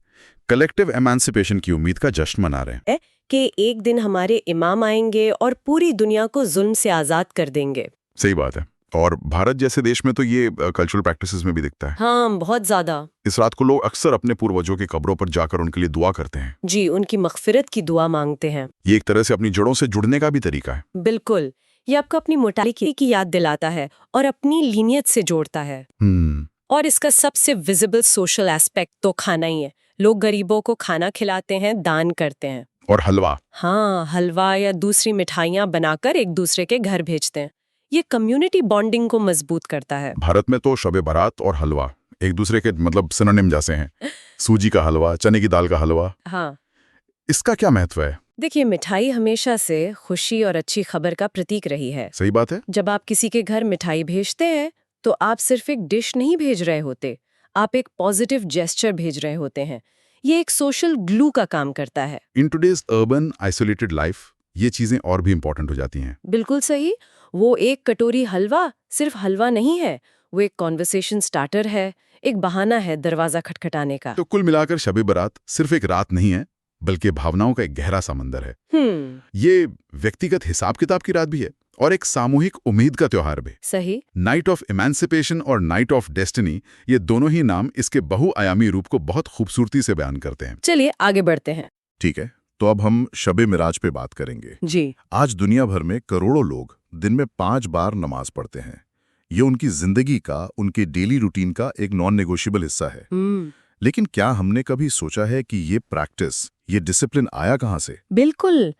कलेक्टिव एमेंसिपेशन की उम्मीद का जश्न मना रहे हैं कि एक दिन हमारे इमाम आएंगे और पूरी दुनिया को जुल्म से आजाद कर देंगे। सही बात है। और भारत जैसे देश में तो ये कल्चरल प्रैक्टिसेस में भी दिखता है। हाँ, बहुत ज्यादा। इस रात को लोग अक्सर अपने पूर्वजों की कब्रों पर जाकर उनके लिए दुआ करते हैं। जी, उनकी मगफिरत की दुआ मांगते हैं। ये एक तरह से अपनी जड़ों से जुड़ने का भी तरीका है। बिल्कुल। ये आपको अपनी मोटालिटी की याद दिलाता है और अपनी लीनियत से जोड़ता है। और इसका सबसे विजिबल सोशल एस्पेक्ट तो खाना ही है। लोग गरीबों को खाना खिलाते हैं, दान करते हैं। और हलवा। हाँ, हलवा या दूसरी मिठाइयाँ बनाकर एक दूसरे के घर भेजते हैं। ये कम्युनिटी बॉन्डिंग को मजबूत करता है। भारत में तो शब बारात और हलवा एक दूसरे के मतलब सिनोनिम जैसे हैं। सूजी का हलवा, चने की दाल का हलवा। हाँ। इसका क्या महत्व है? देखिए, मिठाई हमेशा से खुशी और अच्छी खबर का प्रतीक रही है। सही बात है। जब आप किसी के घर मिठाई भेजते हैं तो आप सिर्फ एक डिश नहीं भेज रहे होते, आप एक पॉजिटिव जेस्चर भेज रहे होते हैं। ये एक सोशल ग्लू का काम करता है। In today's urban isolated life ये चीजें और भी इंपॉर्टेंट हो जाती हैं। बिल्कुल सही। वो एक कटोरी हलवा सिर्फ हलवा नहीं है, वो एक कॉन्वर्सेशन स्टार्टर है, एक बहाना है दरवाजा खटखटाने का। तो कुल मिलाकर शब बारात सिर्फ एक रात नहीं है, बल्कि भावनाओं का एक गहरा समंदर है। ये व्यक्तिगत हिसाब किताब की रात भी है और एक सामूहिक उम्मीद का त्योहार भी। सही। नाइट ऑफ इमेंसिपेशन और नाइट ऑफ डेस्टिनी, ये दोनों ही नाम इसके बहुआयामी रूप को बहुत खूबसूरती से बयान करते हैं। चलिए आगे बढ़ते हैं। ठीक है, तो अब हम शबे मिराज पे बात करेंगे। जी। आज दुनिया भर में करोड़ों लोग दिन में 5 बार नमाज पढ़ते हैं। ये उनकी जिंदगी का, उनके डेली रूटीन का एक नॉन नेगोशिएबल हिस्सा है। लेकिन क्या हमने कभी सोचा है कि ये प्रैक्टिस, ये डिसिप्लिन आया कहाँ से? बिल्कुल।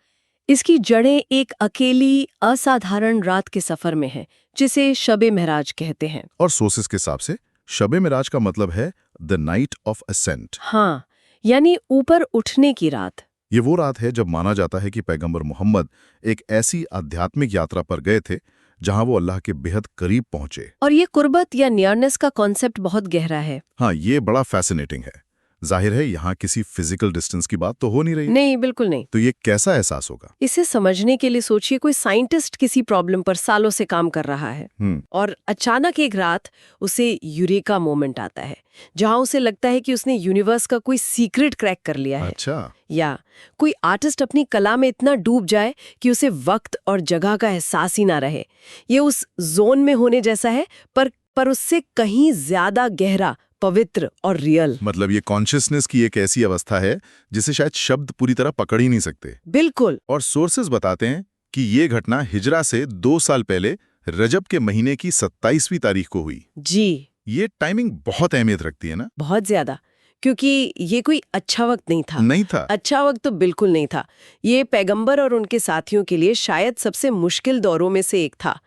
इसकी जड़ें एक अकेली असाधारण रात के सफर में है, जिसे शबे महराज कहते हैं। और सोर्सेस के हिसाब से शबे मिराज का मतलब है द नाइट ऑफ असेंट। हाँ, यानी ऊपर उठने की रात। ये वो रात है जब माना जाता है कि पैगंबर मोहम्मद एक ऐसी आध्यात्मिक यात्रा पर गए थे जहां वो अल्लाह के बेहद करीब पहुंचे। और ये कुर्बत या नियरनेस का कॉन्सेप्ट बहुत गहरा है। हाँ, ये बड़ा फैसिनेटिंग है। जाहिर है यहाँ किसी फिजिकल डिस्टेंस की बात तो हो नहीं रही। नहीं, बिल्कुल नहीं। तो ये कैसा एहसास होगा? इसे समझने के लिए सोचिए, कोई साइंटिस्ट किसी प्रॉब्लम पर सालों से काम कर रहा है और अचानक एक रात उसे यूरेका मोमेंट आता है, जहां उसे लगता है कि उसने यूनिवर्स का कोई सीक्रेट क्रैक कर लिया है। अच्छा। या कोई आर्टिस्ट अपनी कला में इतना डूब जाए कि उसे वक्त और जगह का एहसास ही ना रहे। ये उस जोन में होने जैसा है, पर उससे कहीं ज्यादा गहरा, पवित्र और रियल। मतलब ये कॉन्शियसनेस की एक ऐसी अवस्था है जिसे शायद शब्द पूरी तरह पकड़ ही नहीं सकते। बिल्कुल। और सोर्सेज बताते हैं कि ये घटना हिजरा से 2 साल पहले रजब के महीने की 27वीं तारीख को हुई। जी। ये टाइमिंग बहुत अहमियत रखती है ना? बहुत ज्यादा, क्योंकि ये कोई अच्छा वक्त नहीं था। नहीं था। अच्छा वक्त तो बिल्कुल नहीं था। ये पैगंबर और उनके साथियों के लिए शायद सबसे मुश्किल दौरों में से एक था।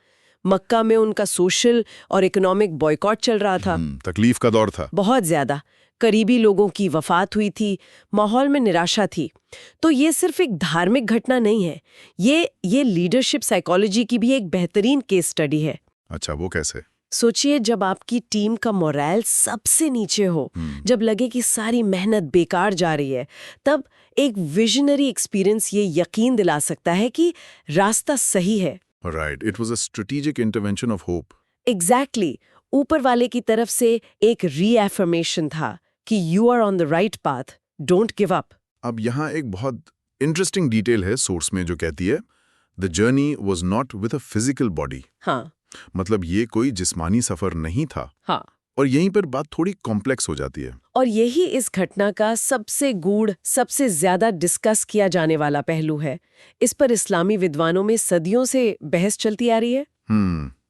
मक्का में उनका सोशल और इकोनॉमिक बॉयकॉट चल रहा था। तकलीफ का दौर था। बहुत ज्यादा। करीबी लोगों की वफात हुई थी, माहौल में निराशा थी। तो ये सिर्फ एक धार्मिक घटना नहीं है, ये लीडरशिप साइकोलॉजी की भी एक बेहतरीन केस स्टडी है। अच्छा, वो कैसे? सोचिए जब आपकी टीम का मोरल सबसे नीचे हो, जब लगे कि सारी मेहनत बेकार जा रही है, तब एक विजनरी एक्सपीरियंस ये यकीन दिला सकता है कि रास्ता सही है। Right, it was a strategic intervention of hope. Exactly, ऊपर वाले की तरफ से एक रीएफर्मेशन था कि you are on the right path, don't give up. अब यहाँ एक बहुत इंटरेस्टिंग डिटेल है सोर्स में जो कहती है the journey was not with a physical body. हाँ मतलब ये कोई जिस्मानी सफर नहीं था। हाँ, और यहीं पर बात थोड़ी कॉम्प्लेक्स हो जाती है। और यही इस घटना का सबसे गूढ़, सबसे ज्यादा डिस्कस किया जाने वाला पहलू है। इस पर इस्लामी विद्वानों में सदियों से बहस चलती आ रही है।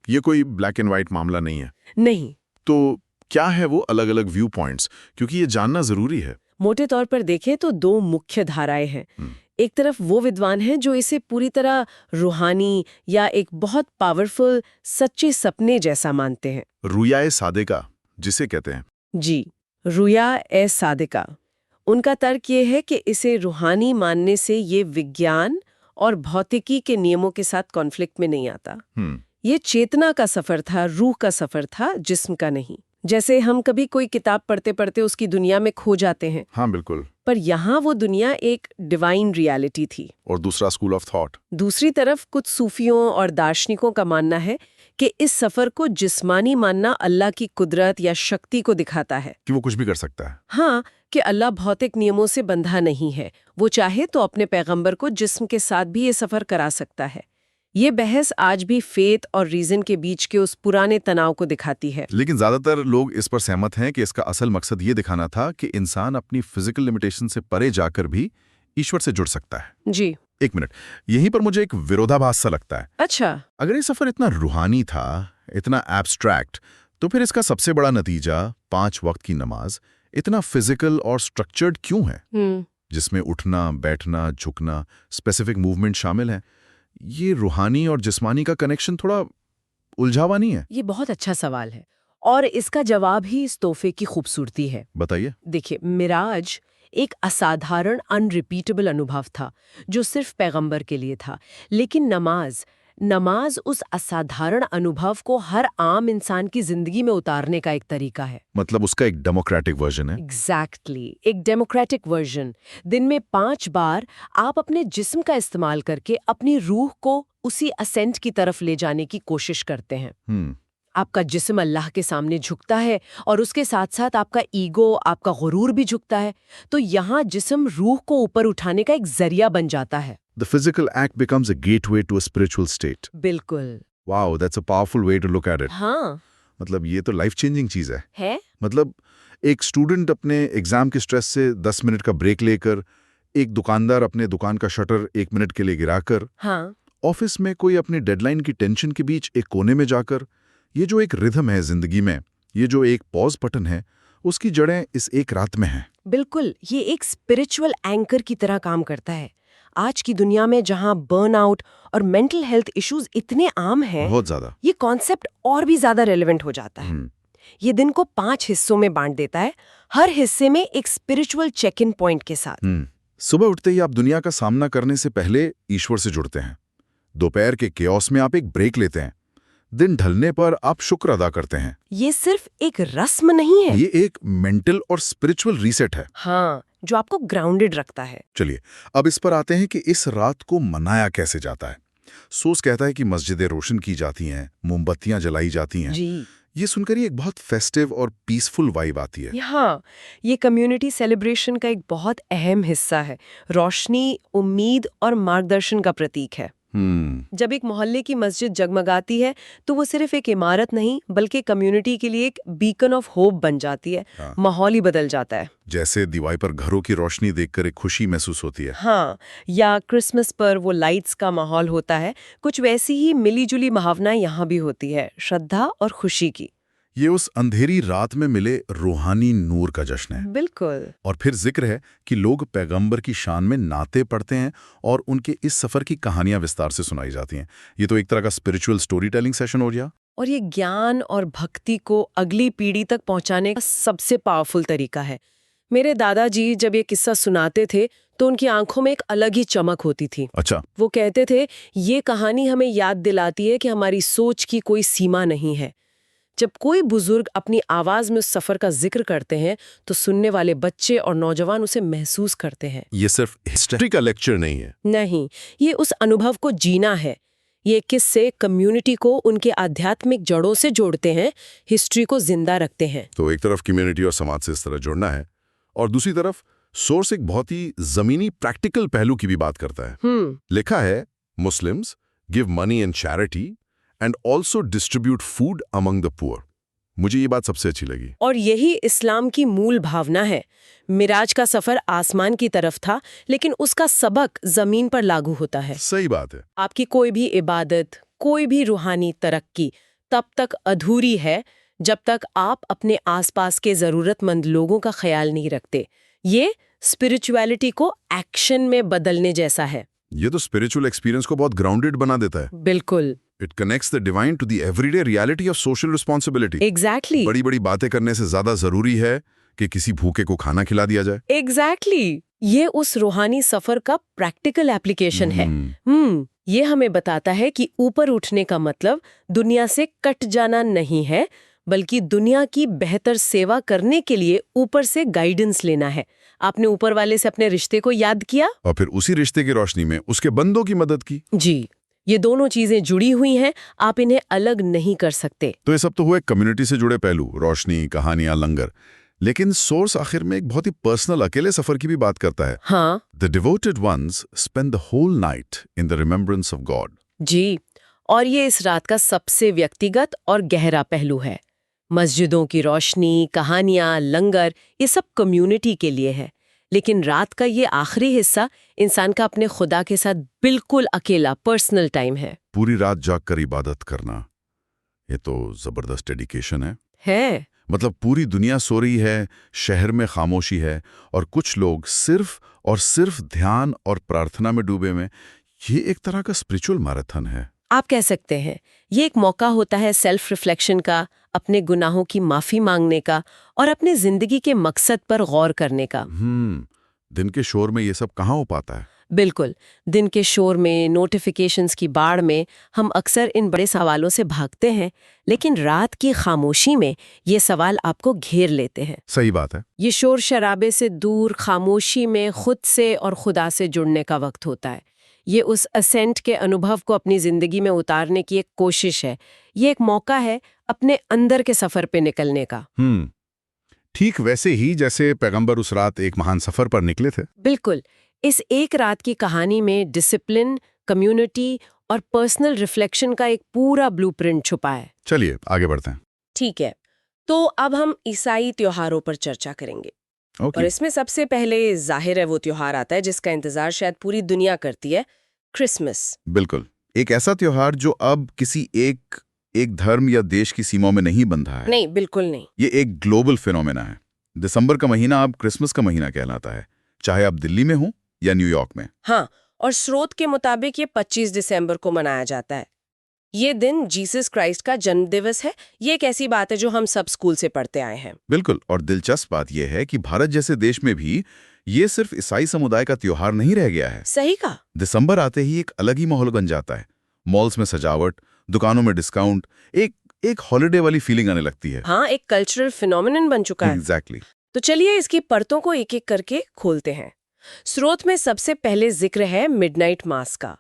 ये कोई ब्लैक एंड व्हाइट मामला नहीं है। नहीं। तो क्या है वो अलग अलग व्यू पॉइंट्स, क्योंकि ये जानना जरूरी है। मोटे तौर पर देखें तो दो मुख्य धाराएं हैं। एक तरफ वो विद्वान हैं जो इसे पूरी तरह रूहानी या एक बहुत पावरफुल सच्चे सपने जैसा मानते हैं। रुयाए सादिका जिसे कहते हैं। जी, रुया ए सादिका। उनका तर्क ये है कि इसे रूहानी मानने से ये विज्ञान और भौतिकी के नियमों के साथ कॉन्फ्लिक्ट में नहीं आता। ये चेतना का सफर था, रूह का सफर था, जिस्म का नहीं। जैसे हम कभी कोई किताब पढ़ते पढ़ते उसकी दुनिया में खो जाते हैं। हाँ बिल्कुल। पर यहाँ वो दुनिया एक डिवाइन रियलिटी थी। और दूसरा स्कूल ऑफ थॉट। दूसरी तरफ कुछ सूफियों और दार्शनिकों का मानना है कि इस सफर को जिस्मानी मानना अल्लाह की कुदरत या शक्ति को दिखाता है कि वो कुछ भी कर सकता है। हाँ, कि अल्लाह भौतिक नियमों से बंधा नहीं है। वो चाहे तो अपने पैगंबर को जिस्म के साथ भी ये सफर करा सकता है। ये बहस आज भी फेथ और रीजन के बीच के उस पुराने तनाव को दिखाती है। लेकिन ज्यादातर लोग इस पर सहमत हैं कि इसका असल मकसद ये दिखाना था कि इंसान अपनी फिजिकल लिमिटेशन से परे जाकर भी ईश्वर से जुड़ सकता है। जी। एक मिनट, यहीं पर मुझे एक विरोधाभास सा लगता है। अच्छा। अगर ये सफर इतना रूहानी था, इतना एब्स्ट्रैक्ट, तो फिर इसका सबसे बड़ा नतीजा 5 वक्त की नमाज इतना फिजिकल और स्ट्रक्चर्ड क्यों है, जिसमें उठना, बैठना, झुकना, स्पेसिफिक मूवमेंट शामिल है। ये रूहानी और जिस्मानी का कनेक्शन थोड़ा उलझावा नहीं है? ये बहुत अच्छा सवाल है और इसका जवाब ही इस तोहफे की खूबसूरती है। बताइए। देखिए, मिराज एक असाधारण अनरिपीटेबल अनुभव था जो सिर्फ पैगंबर के लिए था, लेकिन नमाज उस असाधारण अनुभव को हर आम इंसान की जिंदगी में उतारने का एक तरीका है। मतलब उसका एक डेमोक्रेटिक वर्जन है। एग्जैक्टली, एक डेमोक्रेटिक वर्जन। दिन में 5 बार आप अपने जिस्म का इस्तेमाल करके अपनी रूह को उसी असेंट की तरफ ले जाने की कोशिश करते हैं। आपका जिस्म अल्लाह के सामने झुकता है और उसके साथ साथ आपका ईगो, आपका गुरूर भी झुकता है। तो यहाँ जिस्म रूह को ऊपर उठाने का एक जरिया बन जाता है। The physical act becomes a gateway to a spiritual state. बिल्कुल। Wow, that's a powerful way to look at it. हाँ। मतलब ये तो लाइफ चेंजिंग चीज है। मतलब एक स्टूडेंट अपने एग्जाम के स्ट्रेस से 10 मिनट का ब्रेक लेकर, एक दुकानदार अपने दुकान का शटर 1 मिनट के लिए गिराकर, हाँ। ऑफिस में कोई अपनी डेडलाइन की टेंशन के बीच एक कोने में जाकर, ये जो एक रिदम है जिंदगी में, ये जो एक पॉज बटन है, उसकी जड़ें इस एक रात में हैं। बिल्कुल, ये एक स्पिरिचुअल एंकर की तरह काम करता है। आज की दुनिया में जहां बर्नआउट और मेंटल हेल्थ इश्यूज इतने आम हैं, बहुत ज्यादा, ये कॉन्सेप्ट और भी ज्यादा रेलेवेंट हो जाता है। ये दिन को 5 हिस्सों में बांट देता है, हर हिस्से में एक स्पिरिचुअल चेक इन पॉइंट के साथ। सुबह उठते ही आप दुनिया का सामना करने से पहले ईश्वर से जुड़ते हैं। दोपहर के केओस में आप एक ब्रेक लेते हैं। दिन ढलने पर आप शुक्र अदा करते हैं। ये सिर्फ एक रस्म नहीं है, ये एक मेंटल और स्पिरिचुअल रीसेट है। हाँ, जो आपको ग्राउंडेड रखता है। चलिए अब इस पर आते हैं कि इस रात को मनाया कैसे जाता है। सोर्स कहता है कि मस्जिदें रोशन की जाती हैं, मोमबत्तियां जलाई जाती हैं। जी। ये सुनकर ही एक बहुत फेस्टिव और पीसफुल वाइब आती है। हाँ, ये कम्युनिटी सेलिब्रेशन का एक बहुत अहम हिस्सा है। रोशनी, उम्मीद और मार्गदर्शन का प्रतीक है। जब एक मोहल्ले की मस्जिद जगमगाती है तो वो सिर्फ एक इमारत नहीं बल्कि कम्युनिटी के लिए एक बीकन ऑफ होप बन जाती है। हाँ। माहौल ही बदल जाता है। जैसे दीवार पर घरों की रोशनी देखकर एक खुशी महसूस होती है। हाँ, या क्रिसमस पर वो लाइट्स का माहौल होता है। कुछ वैसी ही मिलीजुली भावना यहाँ भी होती है, श्रद्धा और खुशी की। ये उस अंधेरी रात में मिले रूहानी नूर का जश्न है। बिल्कुल। और फिर जिक्र है कि लोग पैगंबर की शान में नाते पढ़ते हैं और उनके इस सफर की कहानियां विस्तार से सुनाई जाती हैं। ये तो एक तरह का स्पिरिचुअल स्टोरी टेलिंग सेशन हो गया। और ये ज्ञान और भक्ति को अगली पीढ़ी तक पहुंचाने का सबसे पावरफुल तरीका है। मेरे दादाजी जब ये किस्सा सुनाते थे तो उनकी आंखों में एक अलग ही चमक होती थी। अच्छा। वो कहते थे, ये कहानी हमें याद दिलाती है कि हमारी सोच की कोई सीमा नहीं है। जब कोई बुजुर्ग अपनी आवाज में उस सफर का जिक्र करते हैं तो सुनने वाले बच्चे और नौजवान उसे महसूस करते हैं। ये सिर्फ हिस्ट्री का लेक्चर नहीं है। नहीं, ये उस अनुभव को जीना है। ये किस्से कम्युनिटी को उनके आध्यात्मिक जड़ों से जोड़ते हैं, हिस्ट्री को जिंदा रखते हैं। तो एक तरफ कम्युनिटी और समाज से इस तरह जुड़ना है, और दूसरी तरफ सोर्स एक बहुत ही जमीनी प्रैक्टिकल पहलू की भी बात करता है। लिखा है, Muslims give money and charity and also distribute food among the poor. मुझे ये बात सबसे अच्छी लगी। और यही इस्लाम की मूल भावना है। मिराज का सफर आसमान की तरफ था, लेकिन उसका सबक जमीन पर लागू होता है। सही बात है। आपकी कोई भी इबादत, कोई भी रूहानी तरक्की तब तक अधूरी है जब तक आप अपने आसपास के जरूरतमंद लोगों का ख्याल नहीं रखते। ये स्पिरिचुअलिटी को एक्शन में बदलने जैसा है। ये तो स्पिरिचुअल एक्सपीरियंस को बहुत ग्राउंडेड बना देता है। बिल्कुल। It connects the divine to the everyday reality of social responsibility. Exactly. बड़ी-बड़ी बातें करने से ज्यादा जरूरी है कि किसी भूखे को खाना खिला दिया जाए। एग्जैक्टली। ये उस रूहानी सफर का प्रैक्टिकल एप्लीकेशन है। ये हमें बताता है कि ऊपर उठने का मतलब दुनिया से कट जाना नहीं है, बल्कि दुनिया की बेहतर सेवा करने के लिए ऊपर से गाइडेंस लेना है। आपने ऊपर वाले से अपने रिश्ते को याद किया और फिर उसी रिश्ते की रोशनी में उसके बंदों की मदद की। जी, ये दोनों चीजें जुड़ी हुई हैं, आप इन्हें अलग नहीं कर सकते। तो ये सब तो हुए कम्युनिटी से जुड़े पहलू, रोशनी, कहानियां, लंगर। लेकिन सोर्स आखिर में एक बहुत ही पर्सनल अकेले सफर की भी बात करता है। हाँ, the devoted ones spend the whole night in the remembrance of God. जी, और ये इस रात का सबसे व्यक्तिगत और गहरा पहलू है। मस्जिदों की रोशनी, कहानियां, लंगर, ये सब कम्युनिटी के लिए है, लेकिन रात का ये आखिरी हिस्सा इंसान का अपने खुदा के साथ बिल्कुल अकेला पर्सनल टाइम है। पूरी रात जागकर इबादत करना, ये तो जबरदस्त डेडिकेशन है। मतलब पूरी दुनिया सो रही है, शहर में खामोशी है, और कुछ लोग सिर्फ और सिर्फ ध्यान और प्रार्थना में डूबे हुए। ये एक तरह का स्पिरिचुअल मैराथन है, आप कह सकते हैं। ये एक मौका होता है सेल्फ रिफ्लेक्शन का, अपने गुनाहों की माफी मांगने का और अपने जिंदगी के मकसद पर गौर करने का। दिन के शोर में ये सब कहाँ हो पाता है? बिल्कुल, दिन के शोर में, नोटिफिकेशंस की बाढ़ में हम अक्सर इन बड़े सवालों से भागते हैं, लेकिन रात की खामोशी में ये सवाल आपको घेर लेते हैं। सही बात है। ये शोर शराबे से दूर खामोशी में खुद से और खुदा से जुड़ने का वक्त होता है। ये उस असेंट के अनुभव को अपनी जिंदगी में उतारने की एक कोशिश है। ये एक मौका है अपने अंदर के सफर पे निकलने का। ठीक वैसे ही जैसे पैगंबर उस रात एक महान सफर पर निकले थे। बिल्कुल। इस एक रात की कहानी में डिसिप्लिन, कम्युनिटी और पर्सनल रिफ्लेक्शन का एक पूरा ब्लूप्रिंट छुपा है। चलिए आगे बढ़ते हैं। ठीक है, तो अब हम ईसाई त्योहारों पर चर्चा करेंगे। और इसमें सबसे पहले जाहिर है वो त्योहार आता है जिसका इंतजार शायद पूरी दुनिया करती है, क्रिसमस। बिल्कुल, एक ऐसा त्योहार जो अब किसी एक धर्म या देश की सीमाओं में नहीं बंधा है। नहीं, बिल्कुल नहीं। ये एक ग्लोबल फिनोमेना है। दिसंबर का महीना अब क्रिसमस का महीना कहलाता है, चाहे आप दिल्ली में हो या न्यूयॉर्क में। हाँ, और स्रोत के मुताबिक ये 25 दिसंबर को मनाया जाता है। ये दिन जीसस क्राइस्ट का जन्म दिवस है। ये एक ऐसी बात है जो हम सब स्कूल से पढ़ते आए हैं। बिल्कुल, और दिलचस्प बात यह है कि भारत जैसे देश में भी ये सिर्फ ईसाई समुदाय का त्योहार नहीं रह गया है। सही कहा। दिसंबर आते ही एक अलग ही माहौल बन जाता है। मॉल्स में सजावट, दुकानों में डिस्काउंट, एक हॉलिडे वाली फीलिंग आने लगती है। हाँ, एक कल्चरल फिनोमिनन बन चुका है। एग्जैक्टली। तो चलिए इसकी परतों को एक एक करके खोलते हैं। स्रोत में सबसे पहले जिक्र है मिडनाइट मास का।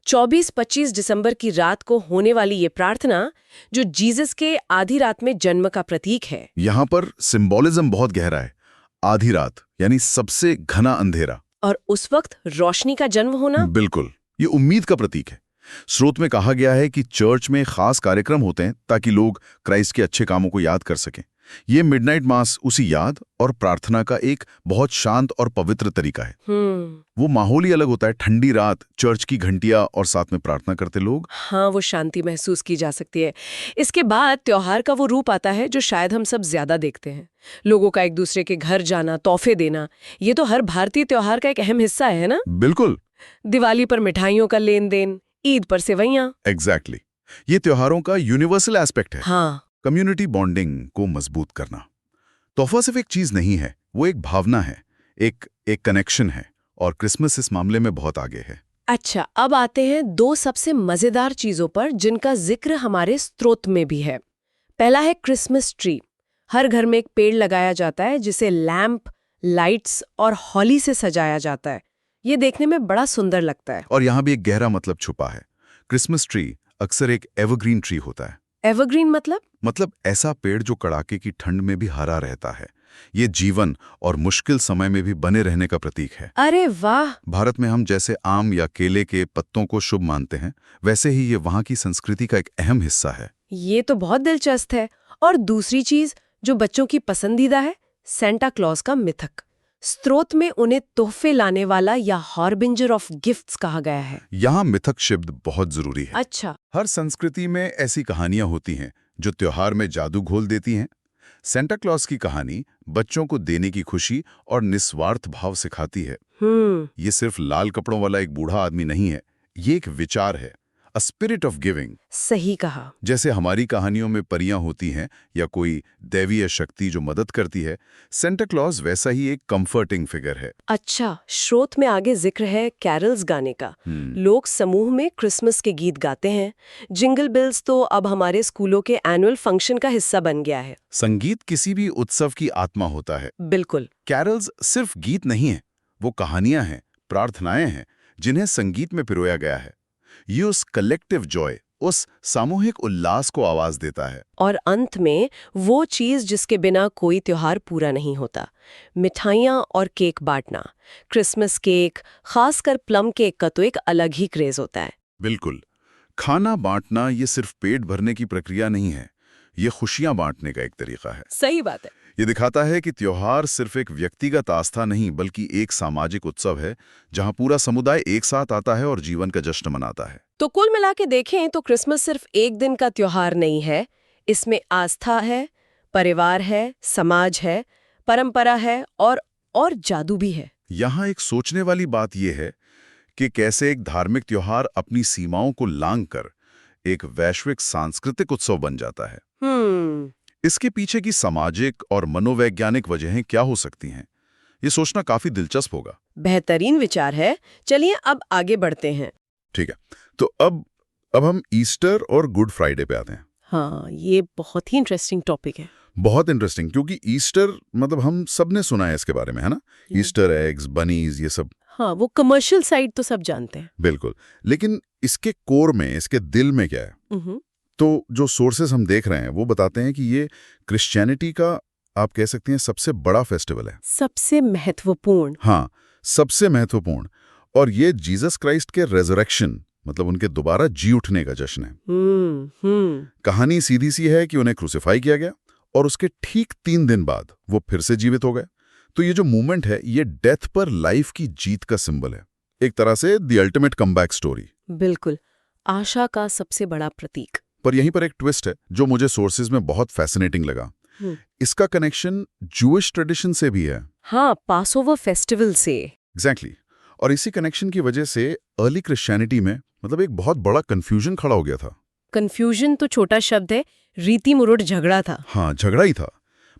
24-25 दिसंबर की रात को होने वाली ये प्रार्थना, जो जीसस के आधी रात में जन्म का प्रतीक है। यहाँ पर सिंबॉलिज्म बहुत गहरा है। आधी रात यानी सबसे घना अंधेरा, और उस वक्त रोशनी का जन्म होना। बिल्कुल, ये उम्मीद का प्रतीक है। स्रोत में कहा गया है कि चर्च में खास कार्यक्रम होते हैं ताकि लोग क्राइस्ट के अच्छे कामों को याद कर सकें। ये मिडनाइट मास उसी याद और प्रार्थना का एक बहुत शांत और पवित्र तरीका है। वो माहौल ही अलग होता है। ठंडी रात, चर्च की घंटियां और साथ में प्रार्थना करते लोग। हाँ, वो शांति महसूस की जा सकती है। इसके बाद त्योहार का वो रूप आता है जो शायद हम सब ज्यादा देखते हैं। लोगों का एक दूसरे के घर जाना, तोहफे देना। ये तो हर भारतीय त्योहार का एक अहम हिस्सा है ना। बिल्कुल। दिवाली पर मिठाइयों का लेन देन, ईद पर सेवैयां। एग्जैक्टली। ये त्योहारों का यूनिवर्सल एस्पेक्ट है। हाँ, कम्युनिटी बॉन्डिंग को मजबूत करना। तोहफा सिर्फ एक चीज नहीं है, वो एक भावना है, एक कनेक्शन है, और क्रिसमस इस मामले में बहुत आगे है। अच्छा, अब आते हैं दो सबसे मजेदार चीजों पर जिनका जिक्र हमारे स्रोत में भी है। पहला है क्रिसमस ट्री। हर घर में एक पेड़ लगाया जाता है जिसे लैंप, लाइट्स और हॉली से सजाया जाता है। ये देखने में बड़ा सुंदर लगता है। और यहाँ भी एक गहरा मतलब छुपा है। क्रिसमस ट्री अक्सर एक एवरग्रीन ट्री होता है। एवरग्रीन मतलब ऐसा पेड़ जो कड़ाके की ठंड में भी हरा रहता है। ये जीवन और मुश्किल समय में भी बने रहने का प्रतीक है। अरे वाह! भारत में हम जैसे आम या केले के पत्तों को शुभ मानते हैं, वैसे ही ये वहाँ की संस्कृति का एक अहम हिस्सा है। ये तो बहुत दिलचस्प है। और दूसरी चीज जो बच्चों की पसंदीदा है, सेंटा क्लॉज का मिथक। स्त्रोत में उन्हें तोहफे लाने वाला या हार्बिंजर ऑफ गिफ्ट्स कहा गया है। यहाँ मिथक शब्द बहुत जरूरी है। अच्छा। हर संस्कृति में ऐसी कहानियां होती हैं जो त्योहार में जादू घोल देती हैं। सेंटा क्लॉज की कहानी बच्चों को देने की खुशी और निस्वार्थ भाव सिखाती है। ये सिर्फ लाल कपड़ों वाला एक बूढ़ा आदमी नहीं है, ये एक विचार है, अ स्पिरिट ऑफ गिविंग। सही कहा। जैसे हमारी कहानियों में परियां होती हैं या कोई दैवीय शक्ति जो मदद करती है, सेंटा क्लॉज वैसा ही एक कंफर्टिंग फिगर है। अच्छा, स्रोत में आगे जिक्र है कैरल्स गाने का। लोग समूह में क्रिसमस के गीत गाते हैं। जिंगल बेल्स तो अब हमारे स्कूलों के एनुअल फंक्शन का हिस्सा बन गया है। संगीत किसी भी उत्सव की आत्मा होता है। बिल्कुल। कैरल्स सिर्फ गीत नहीं है, वो कहानियां हैं, प्रार्थनाएं हैं, जिन्हें संगीत में पिरोया गया है। ये उस कलेक्टिव जॉय, उस सामूहिक उल्लास को आवाज देता है। और अंत में वो चीज जिसके बिना कोई त्योहार पूरा नहीं होता, मिठाइयाँ और केक बांटना। क्रिसमस केक, खासकर प्लम केक का तो एक अलग ही क्रेज होता है। बिल्कुल। खाना बांटना ये सिर्फ पेट भरने की प्रक्रिया नहीं है, ये खुशियां बांटने का एक तरीका है। सही बात है। ये दिखाता है कि त्योहार सिर्फ एक व्यक्तिगत आस्था नहीं बल्कि एक सामाजिक उत्सव है, जहां पूरा समुदाय एक साथ आता है और जीवन का जश्न मनाता है। तो कुल मिला के देखें तो क्रिसमस सिर्फ एक दिन का त्योहार नहीं है। इसमें आस्था है, परिवार है, समाज है, परंपरा है और जादू भी है। यहाँ एक सोचने वाली बात यह है कि कैसे एक धार्मिक त्योहार अपनी सीमाओं को लांघकर एक वैश्विक सांस्कृतिक उत्सव बन जाता है। इसके पीछे की सामाजिक और मनोवैज्ञानिक वजहें क्या हो सकती हैं, ये सोचना काफी दिलचस्प होगा। बेहतरीन विचार है। चलिए अब आगे बढ़ते हैं। ठीक है, तो अब हम ईस्टर और गुड फ्राइडे पे आते हैं। हाँ, ये बहुत ही इंटरेस्टिंग टॉपिक है। बहुत इंटरेस्टिंग, क्योंकि ईस्टर मतलब हम सब ने सुना है इसके बारे में, है ना? ईस्टर एग्स, बनीज, ये सब। हाँ, वो कमर्शियल साइड तो सब जानते हैं। बिल्कुल, लेकिन इसके कोर में, इसके दिल में क्या है? तो जो सोर्सेस हम देख रहे हैं वो बताते हैं कि ये क्रिश्चियनिटी का, आप कह सकते हैं, सबसे बड़ा फेस्टिवल है। सबसे महत्वपूर्ण। हाँ, सबसे महत्वपूर्ण। और ये जीसस क्राइस्ट के रेजरेक्शन, मतलब उनके दोबारा जी उठने का जश्न है। कहानी सीधी सी है कि उन्हें क्रूसिफाई किया गया और उसके ठीक 3 दिन बाद वो फिर से जीवित हो गए। तो ये जो मूवमेंट है, ये डेथ पर लाइफ की जीत का सिंबल है, एक तरह से द अल्टीमेट कमबैक स्टोरी। बिल्कुल, आशा का सबसे बड़ा प्रतीक। पर यहीं पर एक ट्विस्ट है जो मुझे सोर्सेज में बहुत फैसिनेटिंग लगा। इसका कनेक्शन जूइश ट्रेडिशन से भी है। हाँ, पासओवर फेस्टिवल से। एग्जैक्टली। और इसी कनेक्शन की वजह से अर्ली क्रिश्चियनिटी में मतलब एक बहुत बड़ा कंफ्यूजन खड़ा हो गया था। कंफ्यूजन तो छोटा शब्द है, रीति मुरुट झगड़ा था। हाँ, झगड़ा ही था।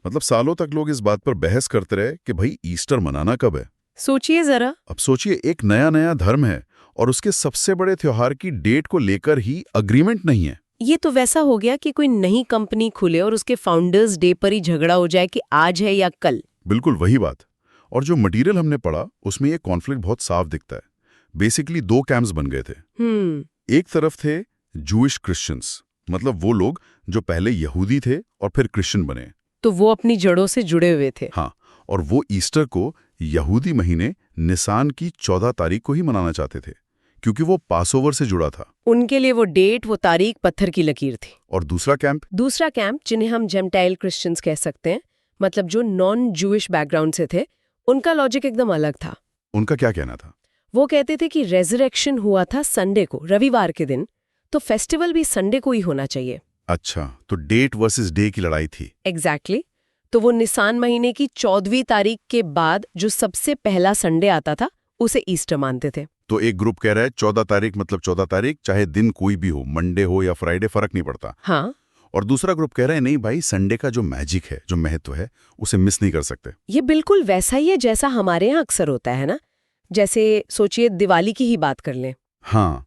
मतलब सालों तक लोग इस बात पर बहस करते रहे कि भाई ईस्टर मनाना कब है। सोचिए जरा। अब सोचिए, एक नया धर्म है और उसके सबसे बड़े त्योहार की डेट को लेकर ही अग्रीमेंट नहीं है। ये तो वैसा हो गया कि कोई नई कंपनी खुले और उसके फाउंडर्स डे पर ही झगड़ा हो जाए कि आज है या कल। बिल्कुल वही बात। और जो मटेरियल हमने पढ़ा उसमें ये कॉन्फ्लिक्ट बहुत साफ दिखता है। बेसिकली 2 कैंप्स बन गए थे। एक तरफ थे जूइश क्रिश्चियंस, मतलब वो लोग जो पहले यहूदी थे और फिर क्रिश्चियन बने, तो वो अपनी जड़ों से जुड़े हुए थे। हाँ, और वो ईस्टर को यहूदी महीने निसान की 14 तारीख को ही मनाना चाहते थे, क्योंकि वो पासओवर से जुड़ा था। उनके लिए वो डेट, वो तारीख पत्थर की लकीर थी। और दूसरा कैंप, जिन्हें हम जेंटाइल क्रिश्चियंस कह सकते हैं, मतलब जो नॉन जूइश बैकग्राउंड से थे, उनका लॉजिक एकदम अलग था। उनका क्या कहना था? वो कहते थे कि रेजरेक्शन हुआ था संडे को, रविवार के दिन, तो फेस्टिवल भी संडे को ही होना चाहिए। अच्छा, तो डेट वर्सेस डे की लड़ाई थी। एग्जैक्टली। तो वो निसान महीने की 14वीं तारीख के बाद जो सबसे पहला संडे आता था उसे ईस्टर मानते थे। तो एक ग्रुप कह रहा है 14 तारीख मतलब 14 तारीख, चाहे दिन कोई भी हो, मंडे हो या फ्राइडे, फर्क नहीं पड़ता। हाँ। और दूसरा ग्रुप कह रहा है नहीं भाई, संडे का जो मैजिक है, जो महत्व है, उसे मिस नहीं कर सकते। ये बिल्कुल वैसा ही है जैसा हमारे यहाँ अक्सर होता है ना। जैसे सोचिए, दिवाली की ही बात कर लें। हाँ,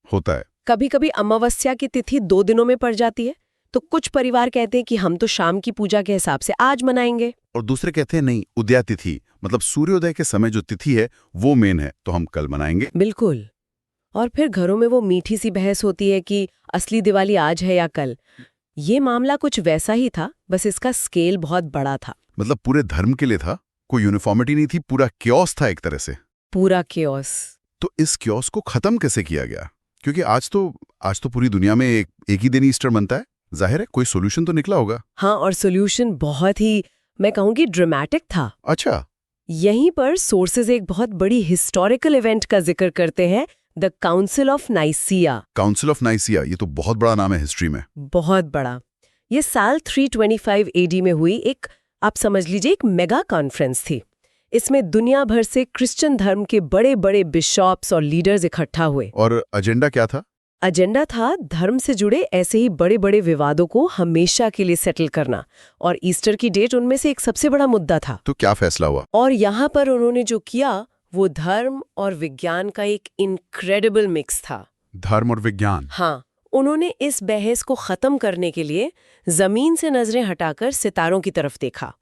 होता है। कभी कभी अमावस्या की तिथि 2 दिनों में पड़ जाती है, तो कुछ परिवार कहते हैं कि हम तो शाम की पूजा के हिसाब से आज मनाएंगे, और दूसरे कहते हैं नहीं, उदया तिथि मतलब सूर्योदय के समय जो तिथि है वो मेन है, तो हम कल मनाएंगे। बिल्कुल। और फिर घरों में वो मीठी सी बहस होती है कि असली दिवाली आज है या कल। ये मामला कुछ वैसा ही था, बस इसका स्केल बहुत बड़ा था। मतलब पूरे धर्म के लिए था, कोई यूनिफॉर्मिटी नहीं थी, पूरा क्योस था एक तरह से। पूरा केओस। तो इस क्योस को खत्म कैसे किया गया? क्योंकि आज तो पूरी दुनिया में एक ही दिन ईस्टर बनता है, जाहिर है कोई सोल्यूशन तो निकला होगा। हाँ, और सोल्यूशन बहुत ही, मैं कहूँगी, ड्रामेटिक था। अच्छा। यहीं पर सोर्सेज एक बहुत बड़ी हिस्टोरिकल इवेंट का जिक्र करते हैं, the council of Nicaea. Council of Nicaea, ये तो बहुत बड़ा नाम है हिस्ट्री में। बहुत बड़ा। ये साल 325 एडी में हुई एक, आप समझ लीजिए, एक मेगा कॉन्फ्रेंस थी। इसमें दुनिया भर से क्रिश्चियन धर्म के बड़े बड़े बिशॉप्स और लीडर्स इकट्ठा हुए। और एजेंडा क्या था? एजेंडा था धर्म से जुड़े ऐसे ही बड़े बड़े विवादों को हमेशा के लिए सेटल करना, और ईस्टर की डेट उनमें से एक सबसे बड़ा मुद्दा था। तो क्या फैसला हुआ? और यहाँ पर उन्होंने जो किया वो धर्म और विज्ञान का एक इनक्रेडिबल मिक्स था। धर्म और विज्ञान? हाँ, उन्होंने इस बहस को खत्म करने के लिए जमीन से नजरें हटाकर सितारों की तरफ देखा।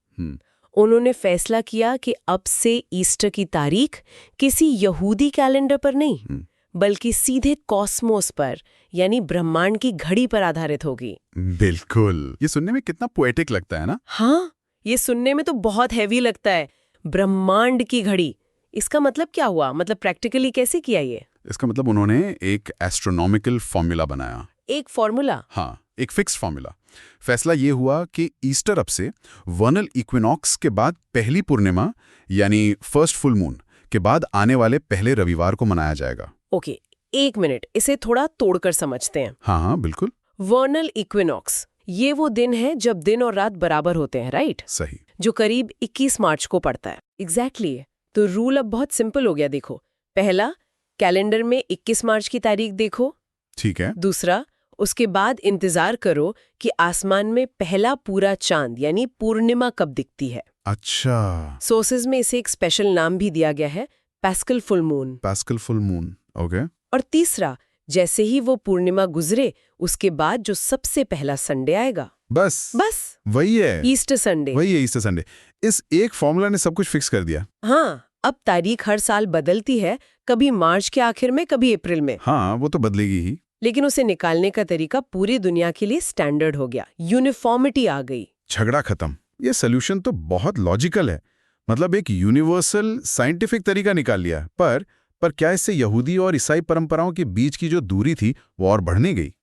उन्होंने फैसला किया कि अब से ईस्टर की तारीख किसी यहूदी कैलेंडर पर नहीं, बल्कि सीधे कॉस्मोस पर, यानी ब्रह्मांड की घड़ी पर आधारित होगी। बिल्कुल। ये सुनने में कितना पोएटिक लगता है ना? हाँ, ये सुनने में तो बहुत हैवी लगता है। ब्रह्मांड की घड़ी, इसका मतलब क्या हुआ? मतलब प्रैक्टिकली कैसे किया ये? इसका मतलब उन्होंने एक एस्ट्रोनॉमिकल फॉर्मूला बनाया। एक फॉर्मूला? हाँ, एक फिक्स फॉर्मूला। फैसला ये हुआ कि ईस्टर अब से वर्नल इक्विनॉक्स के बाद पहली पूर्णिमा यानी फर्स्ट फुल मून के बाद आने वाले पहले रविवार को मनाया जाएगा। ओके, एक मिनट, इसे थोड़ा तोड़कर समझते हैं। हाँ, बिल्कुल। वर्नल इक्विनॉक्स, ये वो दिन है जब दिन और रात बराबर होते हैं, राइट? सही। जो करीब 21 मार्च को पड़ता है। एग्जैक्टली। तो रूल अब बहुत सिंपल हो गया। देखो, पहला, कैलेंडर में 21 मार्च की तारीख देखो। ठीक है। दूसरा, उसके बाद इंतजार करो कि आसमान में पहला पूरा चांद यानी पूर्णिमा कब दिखती है। अच्छा। सोर्सेज में इसे एक स्पेशल नाम भी दिया गया है, Pascal full moon. Pascal full moon, okay. और तीसरा, जैसे ही वो पूर्णिमा गुजरे उसके बाद जो सबसे पहला संडे आएगा, बस वही है ईस्टर संडे। वही है ईस्टर संडे। इस एक फॉर्मूला ने सब कुछ फिक्स कर दिया। हाँ, अब तारीख हर साल बदलती है, कभी मार्च के आखिर में, कभी अप्रैल में। हाँ, वो तो बदलेगी ही, लेकिन उसे निकालने का तरीका पूरी दुनिया के लिए स्टैंडर्ड हो गया। यूनिफॉर्मिटी आ गई, झगड़ा खत्म। ये सोल्यूशन तो बहुत लॉजिकल है, मतलब एक यूनिवर्सल साइंटिफिक तरीका निकाल लिया। पर क्या इससे यहूदी और ईसाई परंपराओं के बीच की जो दूरी थी वो और बढ़ने गई?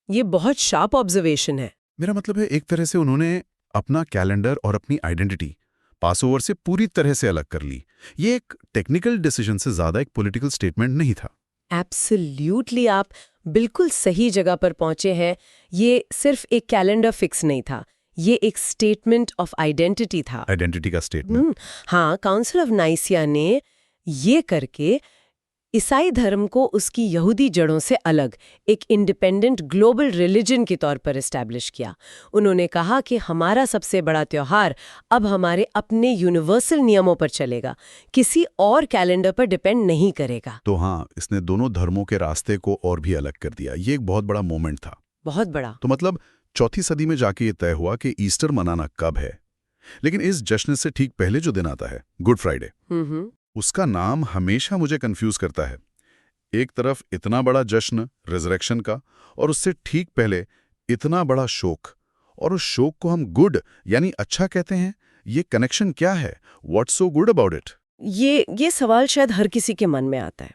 ये बहुत शार्प ऑब्जर्वेशन है। मेरा मतलब है, एक तरह से उन्होंने अपना कैलेंडर और अपनी आइडेंटिटी पासओवर से पूरी तरह से अलग कर ली। ये एक टेक्निकल डिसीजन से ज्यादा एक पॉलिटिकल स्टेटमेंट नहीं था। एब्सोल्यूटली, आप बिल्कुल सही जगह पर पहुंचे हैं। ये सिर्फ एक कैलेंडर फिक्स नहीं था, ये एक स्टेटमेंट ऑफ आइडेंटिटी था। आइडेंटिटी का स्टेटमेंट। हाँ, काउंसिल ऑफ नाइसिया ने ये करके ईसाई धर्म को उसकी यहूदी जड़ों से अलग एक इंडिपेंडेंट ग्लोबल रिलीजन के तौर पर एस्टैब्लिश किया। उन्होंने कहा कि हमारा सबसे बड़ा त्योहार अब हमारे अपने यूनिवर्सल नियमों पर चलेगा, किसी और कैलेंडर पर डिपेंड नहीं करेगा। तो हाँ, इसने दोनों धर्मों के रास्ते को और भी अलग कर दिया। ये एक बहुत बड़ा मोमेंट था। बहुत बड़ा। तो मतलब चौथी सदी में जाके ये तय हुआ कि ईस्टर मनाना कब है। लेकिन इस जश्न से ठीक पहले जो दिन आता है, गुड फ्राइडे, उसका नाम हमेशा मुझे कंफ्यूज करता है। एक तरफ इतना बड़ा जश्न रिजरेक्शन का, और उससे ठीक पहले इतना बड़ा शोक, और उस शोक को हम गुड यानी अच्छा कहते हैं। ये कनेक्शन क्या है? What's so good about it? ये सवाल शायद हर किसी के मन में आता है,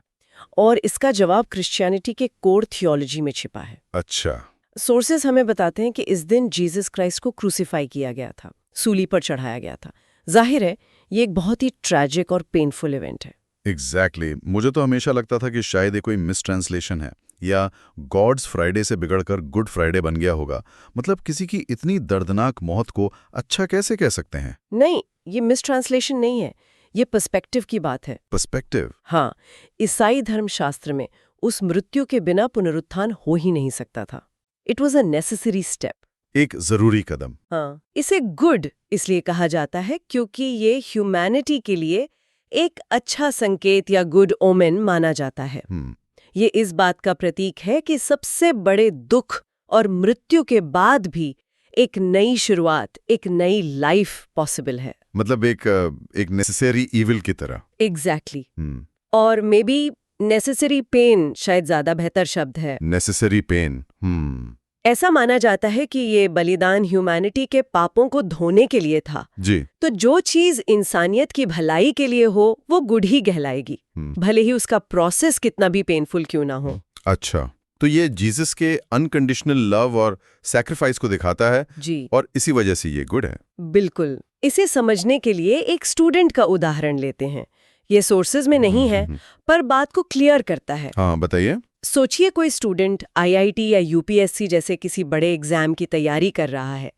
और इसका जवाब क्रिश्चियनिटी के कोर थियोलॉजी में छिपा है। अच्छा। सोर्सेज हमें बताते हैं कि इस दिन जीसस क्राइस्ट को क्रूसीफाई किया गया था, सूली पर चढ़ाया गया था। जाहिर है ये एक बहुत ही ट्रैजिक और पेनफुल इवेंट है। एग्जैक्टली। मुझे तो हमेशा लगता था कि शायद ये कोई मिसट्रांसलेशन है, या गॉड्स फ्राइडे से बिगड़कर गुड फ्राइडे बन गया होगा। मतलब किसी की इतनी दर्दनाक मौत को अच्छा कैसे कह सकते हैं? नहीं, ये मिसट्रांसलेशन नहीं है, ये पर्सपेक्टिव की बात है। पर्सपेक्टिव? हाँ, ईसाई धर्मशास्त्र में उस मृत्यु के बिना पुनरुत्थान हो ही नहीं सकता था। It was a necessary step, एक जरूरी कदम। हाँ, इसे गुड इसलिए कहा जाता है क्योंकि ये ह्यूमैनिटी के लिए एक अच्छा संकेत या गुड ओमेन माना जाता है। ये इस बात का प्रतीक है कि सबसे बड़े दुख और मृत्यु के बाद भी एक नई शुरुआत, एक नई लाइफ पॉसिबल है। मतलब एक नेसेसरी इविल की तरह। एग्जैक्टली। और मे बी नेसेसरी पेन शायद ज्यादा बेहतर शब्द है। Necessary pain. ऐसा माना जाता है कि ये बलिदान ह्यूमैनिटी के पापों को धोने के लिए था। जी। तो जो चीज इंसानियत की भलाई के लिए हो वो गुड ही कहलाएगी, भले ही उसका प्रोसेस कितना भी पेनफुल क्यों ना हो। अच्छा, तो ये जीसस के अनकंडीशनल लव और सैक्रिफाइस को दिखाता है जी। और इसी वजह से ये गुड है। बिल्कुल। इसे समझने के लिए एक स्टूडेंट का उदाहरण लेते हैं। ये सोर्सेज में नहीं है पर बात को क्लियर करता है। हाँ, बताइए। सोचिए कोई स्टूडेंट आईआईटी या यूपीएससी जैसे किसी बड़े एग्जाम की तैयारी कर रहा है।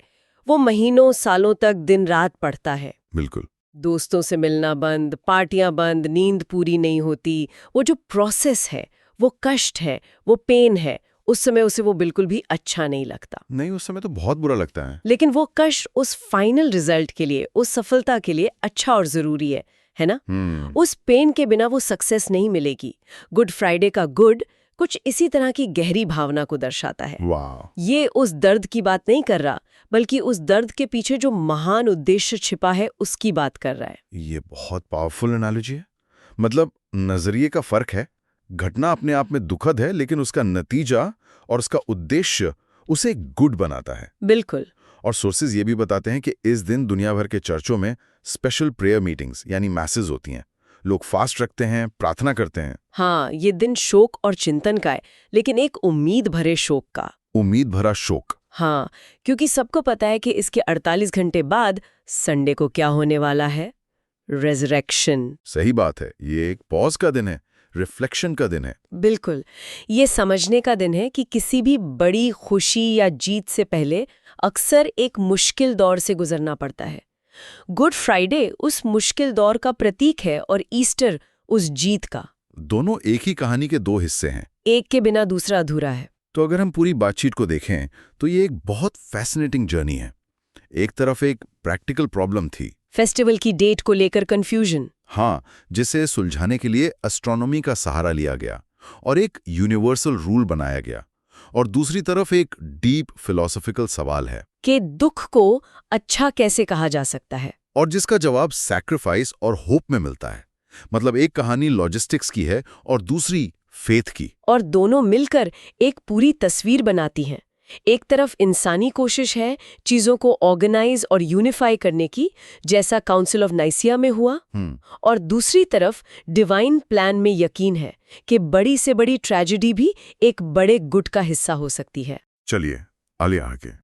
वो महीनों सालों तक दिन रात पढ़ता है। बिल्कुल। दोस्तों से मिलना बंद, पार्टियां बंद, नींद पूरी नहीं होती। वो जो प्रोसेस है, वो कष्ट है, वो पेन है, उस समय उसे वो बिल्कुल भी अच्छा नहीं लगता। नहीं, उस समय तो बहुत बुरा लगता है। लेकिन वो कष्ट उस फाइनल रिजल्ट के लिए, उस सफलता के लिए अच्छा और जरूरी है ना? उस पेन के बिना वो सक्सेस नहीं मिलेगी। गुड फ्राइडे का गुड कुछ इसी तरह की गहरी भावना को दर्शाता है। वाह। ये उस दर्द की बात नहीं कर रहा, बल्कि उस दर्द के पीछे जो महान उद्देश्य छिपा है उसकी बात कर रहा है। ये बहुत पावरफुल एनालॉजी है। मतलब नजरिए का फर्क है। घटना अपने आप में दुखद है, लेकिन उसका नतीजा और उसका उद्देश्य उसे गुड बनाता है। बिल्कुल। और सोर्सेज ये भी बताते हैं कि इस दिन दुनिया भर के चर्चों में स्पेशल प्रेयर मीटिंग्स यानी मैसेज होती हैं। लोग फास्ट रखते हैं, प्रार्थना करते हैं। हाँ, ये दिन शोक और चिंतन का है, लेकिन एक उम्मीद भरे शोक का। उम्मीद भरा शोक। हाँ, क्योंकि सबको पता है कि इसके 48 घंटे बाद संडे को क्या होने वाला है। रेजरेक्शन। सही बात है। ये एक पॉज का दिन है, रिफ्लेक्शन का दिन है। बिल्कुल। ये समझने का दिन है कि किसी भी बड़ी खुशी या जीत से पहले अक्सर एक मुश्किल दौर से गुजरना पड़ता है। गुड फ्राइडे उस मुश्किल दौर का प्रतीक है और ईस्टर उस जीत का। दोनों एक ही कहानी के दो हिस्से हैं। एक के बिना दूसरा अधूरा है। तो अगर हम पूरी बातचीत को देखें तो ये एक बहुत फैसिनेटिंग जर्नी है। एक तरफ एक प्रैक्टिकल प्रॉब्लम थी, फेस्टिवल की डेट को लेकर कंफ्यूजन। हाँ, जिसे सुलझाने के लिए एस्ट्रोनॉमी का सहारा लिया गया और एक यूनिवर्सल रूल बनाया गया। और दूसरी तरफ एक डीप फिलॉसफिकल सवाल है कि दुख को अच्छा कैसे कहा जा सकता है, और जिसका जवाब सैक्रिफाइस और होप में मिलता है। मतलब एक कहानी लॉजिस्टिक्स की है और दूसरी फेथ की, और दोनों मिलकर एक पूरी तस्वीर बनाती हैं। एक तरफ इंसानी कोशिश है चीजों को ऑर्गेनाइज और यूनिफाई करने की, जैसा काउंसिल ऑफ नाइसिया में हुआ, और दूसरी तरफ डिवाइन प्लान में यकीन है कि बड़ी से बड़ी ट्रेजेडी भी एक बड़े गुड का हिस्सा हो सकती है। चलिए आलिया आगे।